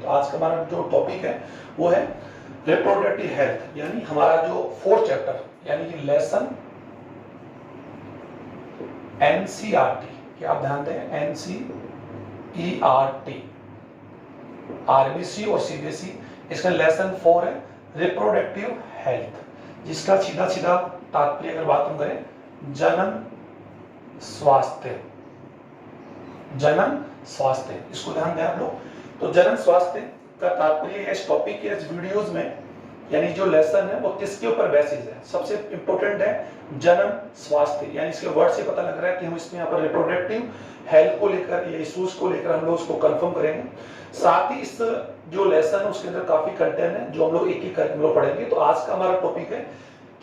तो आज का हमारा जो टॉपिक है वो है रिप्रोडक्टिव हेल्थ, यानी हमारा जो 4th चैप्टर यानी कि लेसन एनसीईआरटी, क्या आप ध्यान दें, एनसीईआरटी, आरबीसी और सीबीएसई, इसका लेसन 4 है रिप्रोडक्टिव हेल्थ, जिसका सीधा सीधा तात्पर्य अगर बात हम करें जनन स्वास्थ्य, जनन स्वास्थ्य, इसको ध्यान दें आप लोग। तो जनन स्वास्थ्य का तात्पर्य है इस टॉपिक के इस वीडियोस में, यानी जो लेसन है वो किसके ऊपर बेसिस है। सबसे इंपॉर्टेंट है जनन स्वास्थ्य, यानी इसके वर्ड से पता लग रहा है कि हम इसमें यहाँ पर रिप्रोडक्टिव हेल्थ को लेकर या इश्यूज को लेकर हम लोग उसको कंफर्म करेंगे। साथ ही इस जो लेसन है उसके अंदर काफी कंटेंट है जो हम लोग एक एक करके हम लोग पढ़ेंगे। तो आज का हमारा टॉपिक है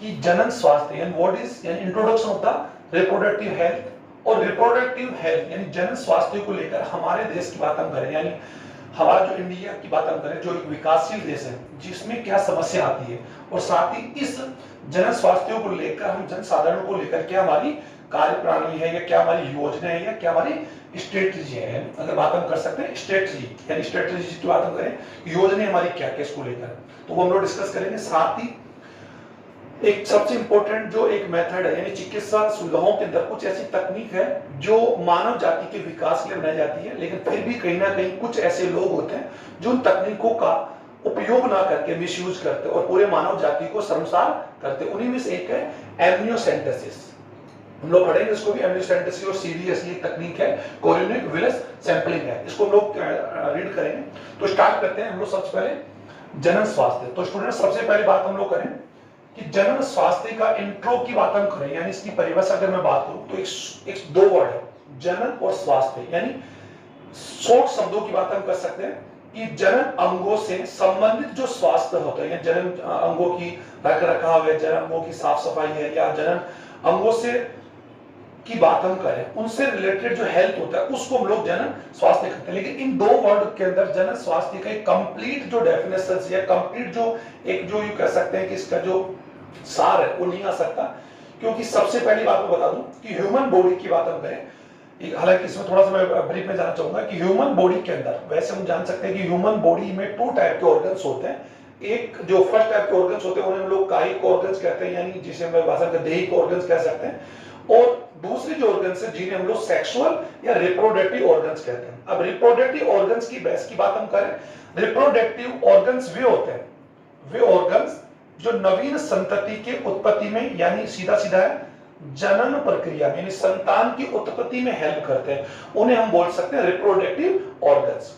कि जनन स्वास्थ्य यानी व्हाट इज, यानी introduction of the reproductive health. और रिप्रोडक्टिव हेल्थ यानी जनन स्वास्थ्य को लेकर हमारे देश की बात हम करें, यानी हमारा जो इंडिया की बात हम करें, जो एक विकासशील देश है जिसमें क्या समस्या आती है, और साथ ही इस जनन स्वास्थ्य को लेकर हम जनसाधारण को लेकर क्या हमारी कार्य प्रणाली है, या क्या हमारी योजना है, या क्या हमारी स्ट्रेटजी है। अगर बात हम कर सकते हैं स्ट्रेटजी, यानी स्ट्रेटजी की बात हम करें, योजना हमारी क्या क्या इसको लेकर, तो वो हम लोग डिस्कस करेंगे। साथ ही एक सबसे इंपॉर्टेंट जो एक मेथड है, यानी चिकित्सा सुविधाओं के अंदर कुछ ऐसी तकनीक है जो मानव जाति के विकास के लिए बनाई जाती है, लेकिन फिर भी कहीं ना कहीं कुछ ऐसे लोग होते हैं जो उन तकनीकों का उपयोग ना करके मिसयूज करते और पूरे मानव जाति को शर्मसार करते। उन्हीं में से एक है एमनियोसेंटेसिस, हम लोग पढ़ेंगे इसको भी। एमनियोसेंटेसिस और सीडीएस ये तकनीक है, कोरियोनिक विलेज सैंपलिंग है, इसको हम लोग रीड करेंगे। तो स्टार्ट करते हैं हम लोग सबसे पहले जनन स्वास्थ्य। तो स्टूडेंट सबसे पहले बात हम लोग करें कि जनन स्वास्थ्य का इंट्रो की बात हम करें, यानी इसकी परिभाषा अगर मैं बात करूं तो एक दो वर्ड है जनन और स्वास्थ्य, यानी शॉर्ट शब्दों की बात हम कर सकते हैं कि जनन अंगों से संबंधित जो स्वास्थ्य होता है, या जनन अंगों की रख रखाव है, जनन अंगों की साफ सफाई है, या जनन अंगों से की बात हम करें, उनसे रिलेटेड जो हेल्थ होता है उसको हम लोग जनन स्वास्थ्य कहते हैं। लेकिन इन दो वर्ड के अंदर जनन स्वास्थ्य का एक कंप्लीट जो डेफिनेशन या कंप्लीट जो एक जो यू कह सकते हैं कि इसका जो सार है वो नहीं आ सकता, क्योंकि सबसे पहली बात मैं बता दूं कि ह्यूमन बॉडी की बात हम करें, हालांकि इसमें थोड़ा सा मैं ब्रीफ में जाना चाहूंगा कि ह्यूमन बॉडी के अंदर वैसे हम जान सकते हैं कि ह्यूमन बॉडी में 2 टाइप के ऑर्गन्स होते हैं। एक जो फर्स्ट टाइप के ऑर्गन्स होते हैं उन्हें हम लोग कायिक ऑर्गन्स कहते हैं, यानी जिसे हम भाषा में दैहिक ऑर्गन्स कह सकते हैं, और दूसरी जो ऑर्गन्स है जिन्हें हम लोग सेक्सुअल या रिप्रोडक्टिव ऑर्गन्स कहते हैं। अब रिप्रोडक्टिव ऑर्गन्स की बेस की बात हम करें, रिप्रोडक्टिव ऑर्गन्स वे होते हैं, वे ऑर्गन्स जो नवीन संतति के उत्पत्ति में, यानी सीधा सीधा है जनन प्रक्रिया में, यानी संतान की उत्पत्ति में हेल्प करते हैं, उन्हें हम बोल सकते हैं रिप्रोडक्टिव ऑर्गन्स।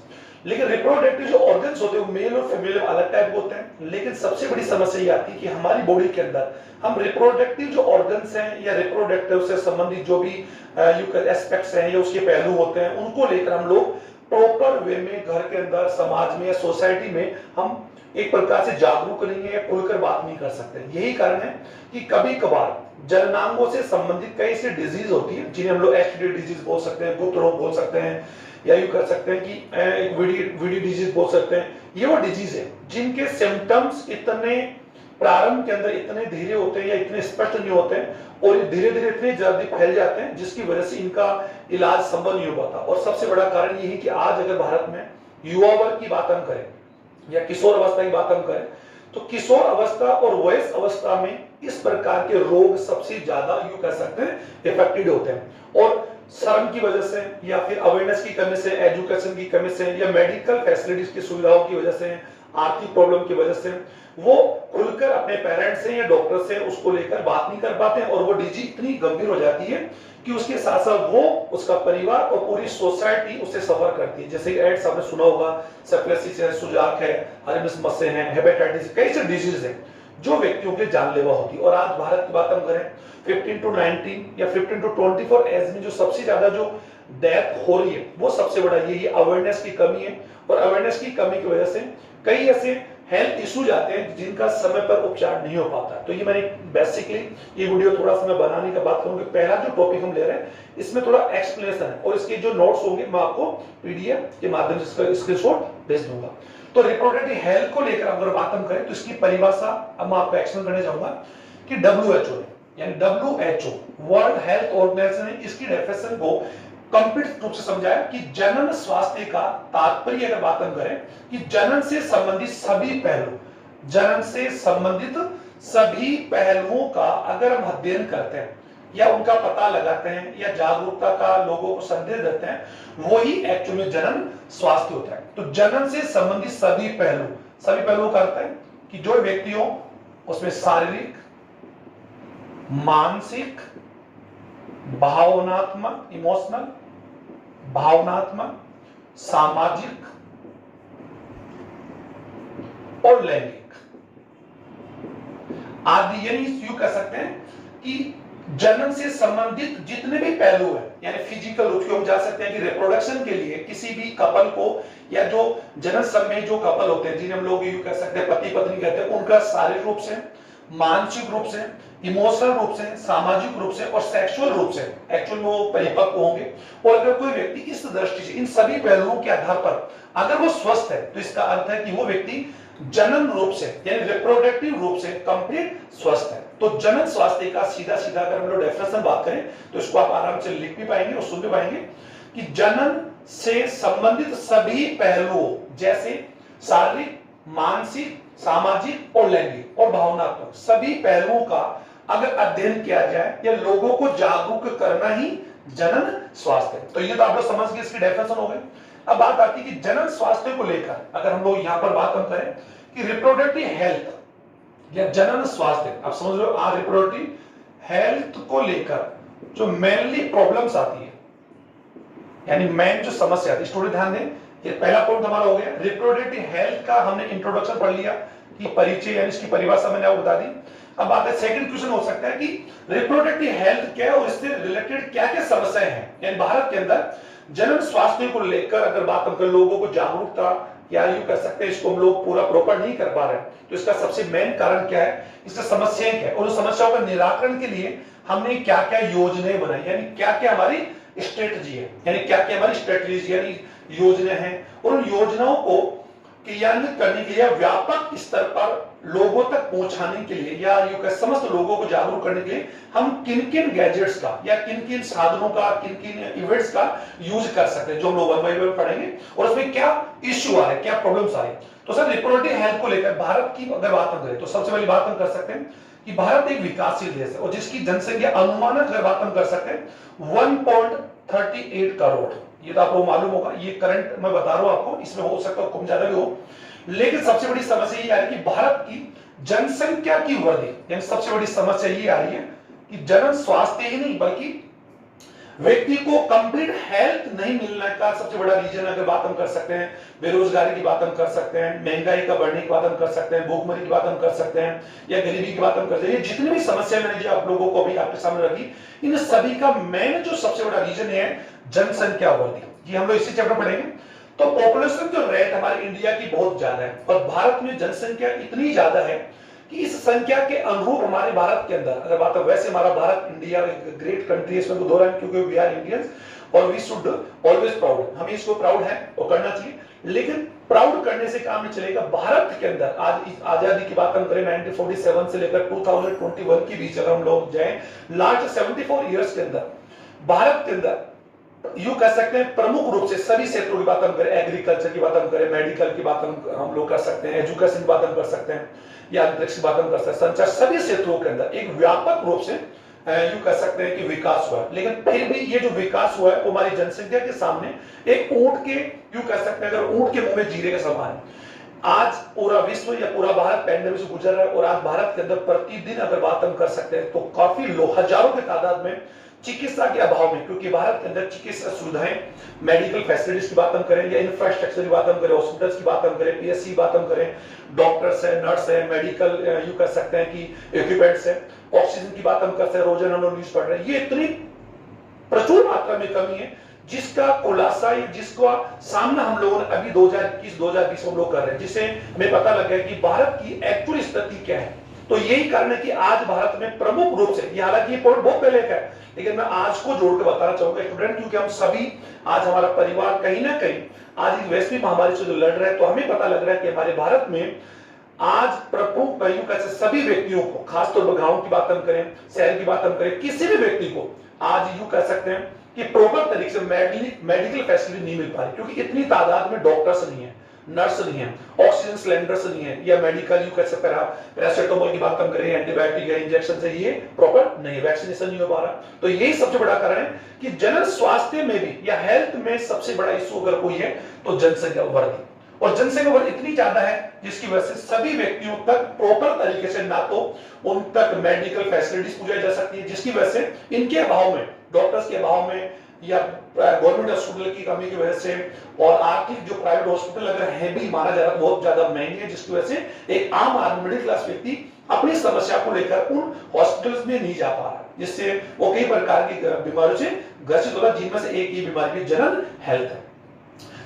लेकिन रिप्रोडक्टिव जो ऑर्गन्स होते हैं वो मेल और फीमेल अलग टाइप होते हैं। लेकिन सबसे बड़ी समस्या ये आती है कि हमारी बॉडी के अंदर हम रिप्रोडक्टिव जो ऑर्गन्स हैं या रिप्रोडक्टिव से संबंधित जो भी एस्पेक्ट्स हैं या उसके पहलू होते हैं, उनको लेकर हम लोग प्रॉपर वे में घर के अंदर, समाज में या सोसाइटी में हम एक प्रकार से जागरूक नहीं है या खुलकर बात नहीं कर सकते। यही कारण है कि कभी कभार जननांगों से संबंधित कई से डिजीज होती है, जिन्हें हम लोग एचडी डिजीज बोल सकते हैं, गुप्त रोग बोल सकते हैं, या यू कर सकते हैं कि एक वीडी डिजीज बोल सकते हैं। ये वो डिजीज है जिनके सिम्टम्स इतने प्रारंभ के अंदर इतने धीरे होते हैं या इतने स्पष्ट नहीं होते हैं, और धीरे धीरे इतने जल्दी फैल जाते हैं जिसकी वजह से इनका इलाज संभव नहीं हो पाता। और सबसे बड़ा कारण ये है कि आज अगर भारत में युवा वर्ग की बात हम करें या किशोर अवस्था की बात हम करें, तो किशोर अवस्था और वयस अवस्था में इस प्रकार के रोग सबसे ज्यादा यू कह सकते हैं इफेक्टेड होते हैं। और शर्म की वजह से, या फिर अवेयरनेस की कमी से, एजुकेशन की कमी से, या मेडिकल फैसिलिटीज की सुविधाओं की वजह से, आर्थिक प्रॉब्लम की वजह से वो खुलकर अपने पेरेंट्स से या डॉक्टर से उसको लेकर बात नहीं कर पाते हैं, और वो डिजीज इतनी गंभीर हो जाती है कि उसके साथ साथ वो, उसका परिवार और पूरी सोसाइटी उससे सफर करती है। जैसे एड्स आपने सुना होगा, सेप्सिस है, सुजाक है, हर्निस है, हेपेटाइटिस, कई से डिजीज है जो व्यक्तियों के लिए जानलेवा होती है। और आज भारत की बात हम करें 15 to 19 या 15 to 24 एज में जो सबसे ज्यादा जो डेथ हो रही है वो सबसे बड़ा यही अवेयरनेस की कमी है। और अवेयरनेस की कमी की वजह से कई ऐसे हेल्थ इश्यूज आते हैं जिनका समय पर उपचार नहीं हो पाता। तो ये मैंने बेसिकली ये वीडियो थोड़ा सा मैं बनाने का बात करूंगा। पहला जो टॉपिक हम ले रहे हैं इसमें थोड़ा एक्सप्लेनेशन है, और इसके जो नोट्स होंगे मैं आपको पीडीएफ के माध्यम से इसका स्क्रीनशॉट भेज दूंगा। तो रिप्रोडक्टिव हेल्थ को लेकर अगर बात हम करें तो इसकी परिभाषा अब मैं आपको एक्सप्लेन करने जाऊंगा कि WHO यानी WHO वर्ल्ड हेल्थ ऑर्गेनाइजेशन ने इसकी डेफिनेशन को कंप्लीट रूप से समझाया कि जनन स्वास्थ्य का तात्पर्य अगर बात हम करें कि जनन से संबंधित सभी पहलू, जनन से संबंधित सभी पहलुओं का अगर हम अध्ययन करते हैं या उनका पता लगाते हैं या जागरूकता का लोगों को संदेश देते हैं, वही एक्चुअली में जनन स्वास्थ्य होता है। तो जनन से संबंधित सभी पहलू का अर्थ है कि जो व्यक्ति हो उसमें शारीरिक, मानसिक, भावनात्मक, इमोशनल, भावनात्मक, सामाजिक और लैंगिक आदि, यानी यूं कह सकते हैं कि जनन से संबंधित जितने भी पहलू हैं, यानी फिजिकल रूप से हम जा सकते हैं कि रिप्रोडक्शन के लिए किसी भी कपल को या जो जनन समय जो कपल होते हैं जिन्हें हम लोग यूं कह सकते हैं पति पत्नी कहते हैं, उनका शारीरिक रूप से, मानसिक रूप से, इमोशनल रूप से, सामाजिक रूप से और सेक्सुअल रूप से एक्चुअल में वो परिपक्व होंगे। और अगर कोई व्यक्ति इस दृष्टि से इन सभी पहलुओं के आधार पर अगर वो स्वस्थ है तो इसका अर्थ है कि वो व्यक्ति जनन रूप से यानी रिप्रोडक्टिव रूप से कंप्लीट स्वस्थ है। तो जनन स्वास्थ्य का सीधा सीधा अगर हम लोग डेफिनेशन बात करें तो इसको आप आराम से लिख भी पाएंगे और सुन भी पाएंगे कि जनन से संबंधित सभी पहलुओं जैसे शारीरिक, मानसिक, सामाजिक और लैंगिक और भावनात्मक सभी पहलुओं का अगर अध्ययन किया जाए या लोगों को जागरूक करना ही जनन स्वास्थ्य है। तो ये तो आप लोग समझ गए, इसकी डेफिनेशन हो गई। अब बात आती है कि जनन स्वास्थ्य को लेकर अगर हम लोग यहां पर बात हम करें कि रिप्रोडक्टिव हेल्थ या जनन स्वास्थ्य, आप समझ लो रिप्रोडक्टिव हेल्थ को लेकर जो मेनली प्रॉब्लम्स आती है यानी मेन जो समस्या आती है, स्टूडेंट ध्यान दें, ये पहला पॉइंट हमारा हो गया रिप्रोडक्टिव हेल्थ का, हमने इंट्रोडक्शन पढ़ लिया कि परिचय यानी इसकी परिभाषा मैंने आपको बता दी। अब बात है सेकंड क्वेश्चन हो सकता है कि रिप्रोडक्टिव हेल्थ क्या है और इससे रिलेटेड क्या क्या समस्याएं हैं, यानी भारत के अंदर जनन स्वास्थ्य को लेकर अगर बात हम कर लोगों को जागरूकता या यूं कह सकते हैं इसको हम लोग पूरा प्रॉपर नहीं कर पा रहे हैं, तो इसका सबसे मेन कारण क्या है, इससे समस्याएं क्या है और उन समस्याओं का निराकरण के लिए हमने क्या क्या योजनाएं बनाई, यानी क्या क्या हमारी स्ट्रेटजी है, यानी क्या क्या हमारी स्ट्रेटजी यानी योजनाएं हैं और उन योजनाओं को क्रियान्वित करने के लिए व्यापक स्तर पर लोगों तक पहुंचाने के लिए या यूं कह समस्त लोगों को जागरूक करने के लिए हम किन किन गैजेट्स का या किन किन साधनों का, किन किन इवेंट्स का यूज कर सकते हैं, जो हम लोग वन बाय वन पढ़ेंगे और उसमें क्या इश्यू आ रहे हैं, क्या प्रॉब्लम्स आ रही है। तो सर रिप्रोडक्टिव हेल्थ को लेकर भारत की अगर बात हम करें तो सबसे पहली बात हम कर सकते हैं कि भारत एक विकासशील देश है और जिसकी जनसंख्या अनुमानित अगर बात हम कर सकते हैं 1.38 करोड़, ये तो आपको मालूम होगा, ये करंट मैं बता रहा हूं आपको, इसमें हो सकता है कम ज्यादा भी हो, लेकिन सबसे बड़ी समस्या ये आ रही है कि भारत की जनसंख्या की वृद्धि, यानी सबसे बड़ी समस्या ये आ रही है कि जनन स्वास्थ्य ही नहीं बल्कि व्यक्ति को कंप्लीट हेल्थ नहीं मिलने का सबसे बड़ा रीजन अगर बात हम कर सकते हैं, बेरोजगारी की बात हम कर सकते हैं, महंगाई का बढ़ने की बात हम कर सकते हैं, भूखमरी की बात हम कर सकते हैं या गरीबी की बात हम कर सकते हैं। जितनी भी समस्या मैंने जो आप लोगों को अभी आपके सामने रखी, इन सभी का मेन जो सबसे बड़ा रीजन है जनसंख्या वृद्धि। ये हम लोग इसी चैप्टर पढ़ेंगे। तो पॉपुलेशन जो रेट हमारे इंडिया की बहुत ज्यादा है और भारत में जनसंख्या इतनी ज्यादा है कि इस संख्या के अनुरूप हमारे भारत के अंदर अगर बात है, वैसे हमारा भारत इंडिया एक ग्रेट कंट्री है, इसमें को दो रहा है क्योंकि वी आर इंडियंस और वी शुड ऑलवेज प्राउड, हम इसको प्राउड है और करना चाहिए, लेकिन प्राउड करने से काम नहीं चलेगा। भारत के अंदर आज आजादी की बात हम करें 1947 से लेकर 2021 के बीच अगर हम लोग जाएं, लास्ट 74 इयर्स के अंदर भारत के अंदर यूं कह सकते हैं प्रमुख रूप से सभी क्षेत्रों की बात हम करें, एग्रीकल्चर की बात हम करें, मेडिकल की बात हम लोग कर सकते हैं, एजुकेशन की बात हम कर सकते हैं या अंतरिक्ष की बात हम कर सकते हैं, संचार, सभी क्षेत्रों के अंदर एक व्यापक रूप से यूं कह सकते हैं कि विकास हुआ है। लेकिन फिर भी ये जो विकास हुआ है वो हमारी जनसंख्या के सामने एक ऊंट के यूं कह सकते हैं अगर ऊंट के मुंह में जीरे के समान है। आज पूरा विश्व या पूरा भारत पैंडेमिक से गुजर रहा है और आज भारत के अंदर प्रतिदिन अगर बात हम कर सकते हैं तो काफी लोग हजारों की तादाद में चिकित्सा के अभाव में, क्योंकि भारत के अंदर चिकित्सा सुविधाएं, मेडिकल फैसिलिटीज की बात हम करें या इंफ्रास्ट्रक्चर की बात हम करें, हॉस्पिटल्स की बात हम करें, पीएससी की बात हम करें, डॉक्टर्स है, नर्स है, मेडिकल यूं कह सकते हैं कि इक्विपमेंट्स है, ऑक्सीजन की बात हम कर सकते हैं, रोजाना हम लोग न्यूज पढ़ रहे हैं, ये इतनी प्रचुर मात्रा में कमी है जिसका खुलासा जिसका सामना हम लोगों ने अभी 2021-2020 हम लोग कर रहे हैं, जिसे हमें पता लग गया कि भारत की एक्चुअल स्थिति क्या है। तो यही कारण है कि आज भारत में प्रमुख रूप से, हालांकि ये पॉइंट बहुत पहले का है लेकिन मैं आज को जोड़ के बताना चाहूंगा स्टूडेंट, क्योंकि हम सभी आज हमारा परिवार कहीं ना कहीं आज इस वैश्विक महामारी से जो लड़ रहे हैं, तो हमें पता लग रहा है कि हमारे भारत में आज प्रमुख सभी व्यक्तियों को, खासतौर पर गांव की बात हम करें, शहर की बात हम करें, किसी भी व्यक्ति को आज यूं कह सकते हैं कि प्रॉपर तरीके से मेडिकल फैसिलिटी नहीं मिल पा रही, क्योंकि इतनी तादाद में डॉक्टर्स नहीं है, नर्स नहीं है, ऑक्सीजन सिलेंडर्स नहीं है, या मेडिकल यू कैसे पैरासिटामोल की बात हम करें, एंटीबायोटिक या इंजेक्शन से ये प्रॉपर नहीं, वैक्सीनेशन नहीं हो पा रहा। तो यही सबसे बड़ा कारण है कि जनरल स्वास्थ्य में भी या हेल्थ में सबसे बड़ा इशू अगर कोई है तो जनसंख्या वृद्धि, और जनसंख्या वृद्धि इतनी ज्यादा है जिसकी वजह से सभी व्यक्तियों तक प्रॉपर तरीके से ना तो उन तक मेडिकल फैसिलिटीज पहुंचाई जा सकती है, जिसकी वजह से इनके अभाव में, डॉक्टर्स के अभाव में या गवर्नमेंट हॉस्पिटल की कमी की वजह से, और आर्थिक जो प्राइवेट हॉस्पिटल अगर है भी माना जा रहा है बहुत ज्यादा महंगे है, जिसकी वजह से एक आम आदमी मिडिल क्लास व्यक्ति अपनी समस्या को लेकर उन हॉस्पिटल्स में नहीं जा पा रहा, जिससे वो कई प्रकार की बीमारियों से ग्रसित हो रहा, जिनमें से एक ही बीमारी है जनरल हेल्थ है।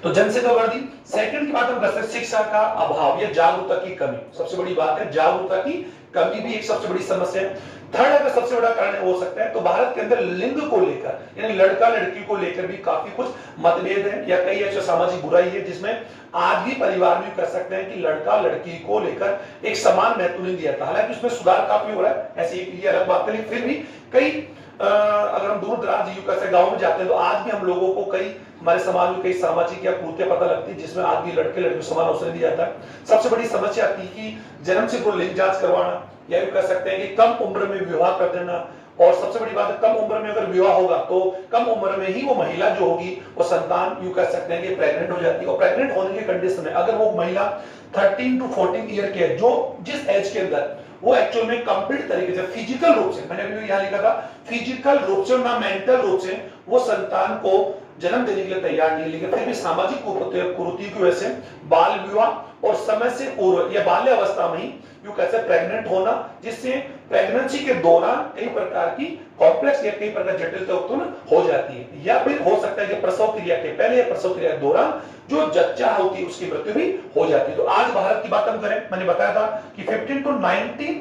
तो जनसंख्या वृद्धि। सेकंड की बात हम करते हैं शिक्षा का अभाव या जागरूकता की कमी, सबसे बड़ी बात है जागरूकता की कमी भी एक सबसे बड़ी समस्या है। थर्ड अगर सबसे बड़ा कारण हो सकता है तो भारत के अंदर लिंग को लेकर, यानी लड़का लड़की को लेकर भी काफी कुछ मतभेद है, या कई ऐसे सामाजिक बुराई है जिसमें आज भी परिवार में कर सकते हैं कि लड़का लड़की को लेकर एक समान महत्व नहीं दिया था। हालांकि उसमें सुधार काफी हो रहा है, ऐसी एक अलग बात है, फिर भी कई अगर हम दूर दराज गांव में जाते हैं तो आज भी हम लोगों को कई हमारे समाज में कई सामाजिक या कुरीतियां पता लगती है जिसमें आज भी लड़के लड़की समान अवसर दिया जाता है। सबसे बड़ी समस्या आती है कि जन्म से पूर्व लिंग जांच करवाना, या यूं कह सकते हैं कि कम उम्र में विवाह कर देना, और सबसे बड़ी बात है कम उम्र में अगर विवाह होगा तो कम उम्र में ही वो महिला जो होगी वो संतान यूं कह सकते हैं कि प्रेग्नेंट हो जाती है, और प्रेग्नेंट होने के कंडीशन में अगर वो महिला 13 to 14 ईयर की है, जो जिस एज के अंदर वो एक्चुअल में कंप्लीट तरीके से फिजिकल रूप से, मैंने अभी यहां लिखा था फिजिकल रूप से और ना मेंटल रूप से वो संतान को जन्म देने के लिए तैयार नहीं, लेकिन फिर भी सामाजिक कुरीति की वजह से बाल विवाह और समय से पूर्व या बाल्य अवस्था में ही यूं कैसे प्रेग्नेंट होना, जिससे प्रेगनेंसी के दौरान कई प्रकार की कॉम्प्लेक्स या कई प्रकार जटिलता उत्पन्न हो जाती है, या फिर हो सकता है कि प्रसव क्रिया के पहले या प्रसव क्रिया के दौरान जो जच्चा होती है उसकी मृत्यु भी हो जाती है। तो आज भारत की बात हम करें, मैंने बताया था कि 15 to 19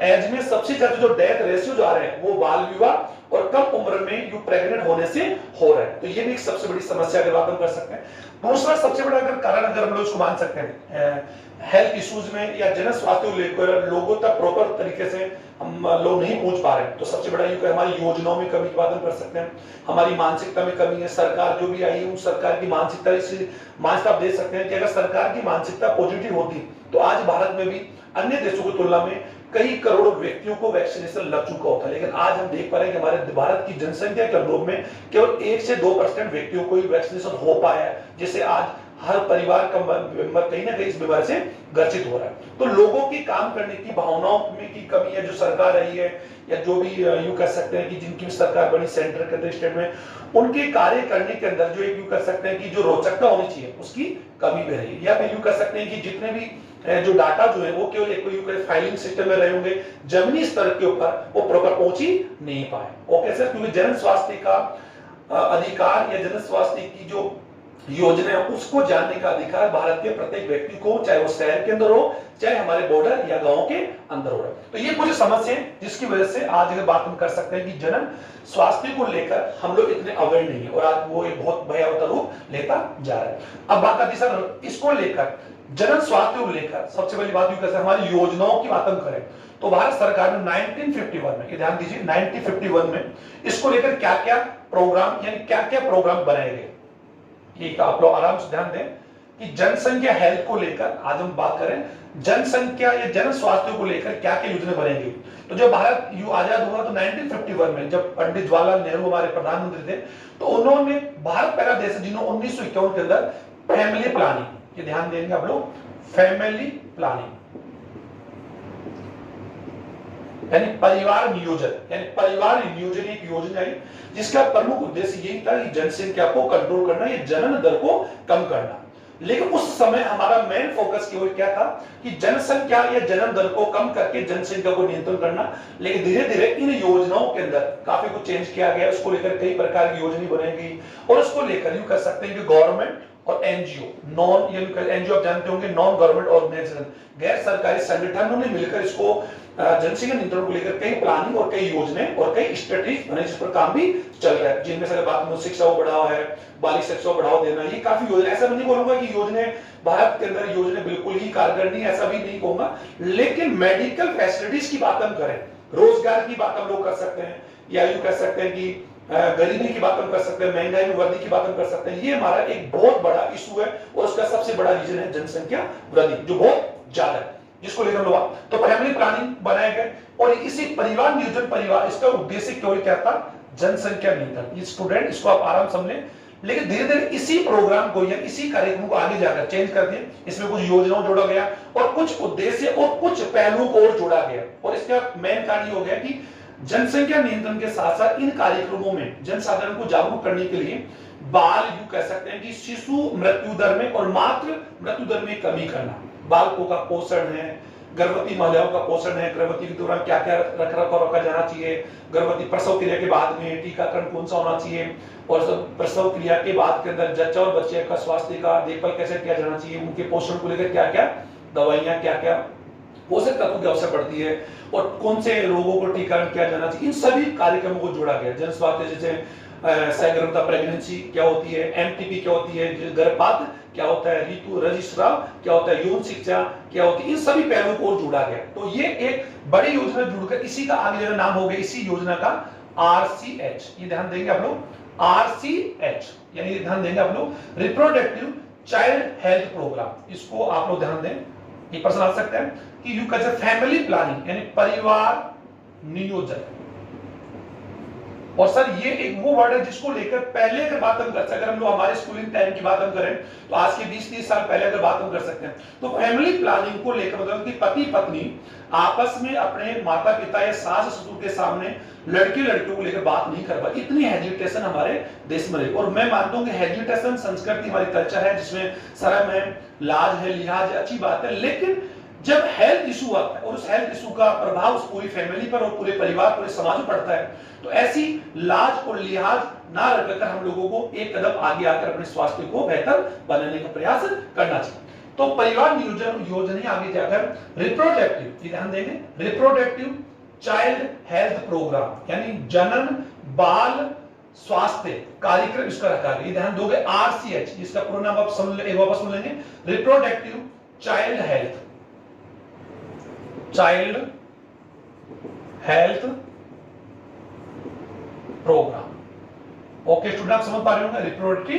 एज में सबसे ज्यादा जो डेथ रेशियो आ रहे हैं वो बाल विवाह और कम उम्र में यू प्रेग्नेंट होने से हो रहा है। तो ये भी एक सबसे बड़ी समस्या की बात हम कर सकते हैं। दूसरा सबसे बड़ा अगर कारण अगर हम लोग इसको मान सकते हैं हेल्थ इश्यूज में या जन स्वास्थ्य को लेकर लोगों तक प्रॉपर तरीके से हम लोग नहीं पहुंच पा रहे हैं, तो सबसे बड़ा ये हमारी योजनाओं में कमी की बात हम कर सकते हैं, हमारी मानसिकता में कमी है। सरकार जो भी आई है उन सरकार की मानसिकता, इस मानसिकता आप देख सकते हैं कि अगर सरकार की मानसिकता पॉजिटिव होती तो आज भारत में भी अन्य देशों की तुलना में कई करोड़ व्यक्तियों को वैक्सीनेशन लग चुका होता है, लेकिन आज हम देख पा रहे हैं कि हमारे भारत की जनसंख्या के अनुरूप में केवल 1 से 2% व्यक्तियों को वैक्सीनेशन हो पाया है, जिससे आज हर परिवार का मेंबर कहीं ना कहीं इस बीमारी से ग्रसित हो रहा है। तो लोगों की काम करने की भावनाओं में की कमी है, जो सरकार रही है या जो भी यूं कह सकते हैं कि जिनकी भी सरकार बनी सेंटर के अंदर स्टेट में, उनके कार्य करने के अंदर जो एक यूं कह सकते हैं कि जो रोचकता होनी चाहिए उसकी कमी भी रही, या फिर यूं कह सकते हैं कि जितने भी जो डाटा जो है वो केवल एक फाइलिंग सिस्टम में रहे होंगे, जमीनी स्तर के ऊपर वो प्रॉपर पहुंच ही नहीं पाए। ओके सर, क्योंकि जन स्वास्थ्य का अधिकार या जन स्वास्थ्य की जो योजना है उसको जानने का अधिकार भारत के प्रत्येक व्यक्ति को, चाहे वो शहर के अंदर हो चाहे हमारे बॉर्डर या गांव के अंदर हो। तो ये कुछ समस्या है जिसकी वजह से आज अगर बात हम कर सकते हैं कि जन स्वास्थ्य को लेकर हम लोग इतने अवेयर नहीं है, और आज वो एक बहुत भयावह रूप लेता जा रहा है। अब बात आती है सर इसको लेकर, जन स्वास्थ्य को लेकर सबसे पहली बात कैसे हमारी योजनाओं की बात हम करें तो भारत सरकार ने 1951 में, ध्यान दीजिए 1951 में इसको लेकर क्या क्या प्रोग्राम यानी क्या क्या प्रोग्राम बनाए गए, ठीक आप लोग आराम से ध्यान दें कि जनसंख्या हेल्थ को लेकर आज हम बात करें, जनसंख्या या जन स्वास्थ्य को लेकर क्या क्या योजना बनेंगी। तो जब भारत आजाद हुआ तो 1951 में जब पंडित जवाहरलाल नेहरू हमारे प्रधानमंत्री थे तो उन्होंने, भारत पहला देश है जिन्होंने 1951 के अंदर फैमिली प्लानिंग, ये ध्यान देंगे आप लोग, फैमिली प्लानिंग यानी परिवार नियोजन, यानी परिवार नियोजन एक योजना है जिसका प्रमुख उद्देश्य यही था कि जनसंख्या को कंट्रोल करना या जनन दर को कम करना। लेकिन उस समय हमारा मेन फोकस केवल क्या था कि जनसंख्या या जन्म दर को कम करके जनसंख्या को नियंत्रण करना। लेकिन धीरे धीरे इन योजनाओं के अंदर काफी कुछ चेंज किया गया, उसको लेकर कई प्रकार की योजना बनेगी, और उसको लेकर यूं कह सकते हैं कि गवर्नमेंट और एनजीओ, नॉन एनजीओ आप जानते होंगे नॉन गवर्नमेंट ऑर्गेनाइजेशन, गैर सरकारी संगठनों ने मिलकर इसको जनसंख्या नियंत्रण को लेकर कई प्लानिंग और कई योजनाएं और कई स्ट्रेटेजी बने जिस पर काम भी चल रहा है, जिनमें से अगर बात करूं शिक्षा को बढ़ावा है, बालिग शिक्षा को बढ़ावा देना, ये काफी योजना, ऐसा नहीं बोलूंगा कि योजनाएं भारत के अंदर योजनाएं बिल्कुल ही कारगर नहीं, ऐसा भी नहीं कहूंगा, लेकिन मेडिकल फैसिलिटीज की बात हम करें, रोजगार की बात हम लोग कर सकते हैं, या यूं कह सकते हैं कि गरीबी की बात हम कर सकते हैं, महंगाई में वृद्धि की बात हम कर सकते हैं। ये हमारा एक बहुत बड़ा इशू है और उसका सबसे बड़ा रीजन है जनसंख्या वृद्धि, जो बहुत ज्यादा है, जिसको लेकर लोग तो फैमिली प्लानिंग बनाए गए। और इसी परिवार नियोजन, परिवार इसका उद्देश्य केवल क्या था, जनसंख्या नियंत्रण। ये स्टूडेंट इसको आप आराम समझें, लेकिन धीरे धीरे इसी प्रोग्राम को या इसी कार्यक्रम को आगे जाकर चेंज कर दिया। इसमें कुछ योजनाओं जोड़ा गया और कुछ उद्देश्य और कुछ पहलुओं को और जोड़ा गया। और इसका मेन कारण हो गया कि जनसंख्या नियंत्रण के साथ साथ इन कार्यक्रमों में जनसाधारण को जागरूक करने के लिए बाल, यूं कह सकते हैं कि शिशु मृत्यु दर में और मातृ मृत्यु दर में कमी करना, बालकों का पोषण है, गर्भवती महिलाओं का पोषण है, गर्भवती के दौरान क्या क्या रख रखाव रखा जाना चाहिए, गर्भवती प्रसव क्रिया के बाद में टीकाकरण कौन सा होना चाहिए, और प्रसव क्रिया के बाद के अंदर जच्चा और बच्चे का स्वास्थ्य का देखभाल कैसे किया जाना चाहिए, उनके पोषण को लेकर क्या क्या दवाइयां, क्या क्या पोषक तत्वों की आवश्यकता पड़ती है, और कौन से रोगों को टीकाकरण किया जाना चाहिए। इन सभी कार्यक्रमों को जोड़ा गया। जन स्वास्थ्य जैसे सगर्भता प्रेगनेंसी क्या होती है, एमटीपी क्या होती है, गर्भपात क्या होता है, ऋतु रजिस्ट्राव क्या होता है, यौन शिक्षा क्या होती है, इन सभी पहलुओं को जोड़ा गया। तो ये एक बड़ी योजना जुड़कर इसी का आगे जगह नाम हो गया इसी योजना का आरसीएच। ये ध्यान देंगे आप लोग, आरसीएच यानी ध्यान देंगे आप लोग रिप्रोडक्टिव चाइल्ड हेल्थ प्रोग्राम। इसको आप लोग ध्यान दें, ये प्रश्न आ सकता है कि यू कैसे फैमिली प्लानिंग यानी परिवार नियोजन। और सर ये एक वो वर्ड है जिसको लेकर पहले अगर बात हम कर सकते हैं, अगर हम लोग हमारे स्कूलिंग टाइम की बात हम करें तो आज के 20-30 साल पहले अगर बात हम कर सकते हैं, तो फैमिली प्लानिंग को लेकर मतलब कि पति पत्नी आपस में अपने माता पिता या सास ससुर के सामने लड़के लड़कियों को लेकर बात नहीं कर पाती। इतनी हेजिटेशन हमारे देश में रही। और मैं मानता हूं कि हेजिटेशन संस्कृति हमारी कल्चर है, जिसमें शर्म है, लाज है, लिहाज है, अच्छी बात है। लेकिन जब हेल्थ इशू आता है और उस हेल्थ इशू का प्रभाव उस पूरी फैमिली पर और पूरे परिवार, पूरे समाज पर पड़ता है, तो ऐसी लाज और लिहाज ना रखकर हम लोगों को एक कदम आगे आकर अपने स्वास्थ्य को बेहतर बनाने का प्रयास करना चाहिए। तो परिवार नियोजन योजना आगे जाकर रिप्रोडक्टिव, ध्यान देंगे, रिप्रोडक्टिव चाइल्ड हेल्थ प्रोग्राम यानी जनन बाल स्वास्थ्य कार्यक्रम इसका रखा गया। ध्यान दोगे आरसीएच, जिसका पूरा नाम आप समझ एक वापस सुन लेंगे, reproductive child health, child health program. Okay student, आप समझ पा रहे होंगे, रिप्रोडक्टिव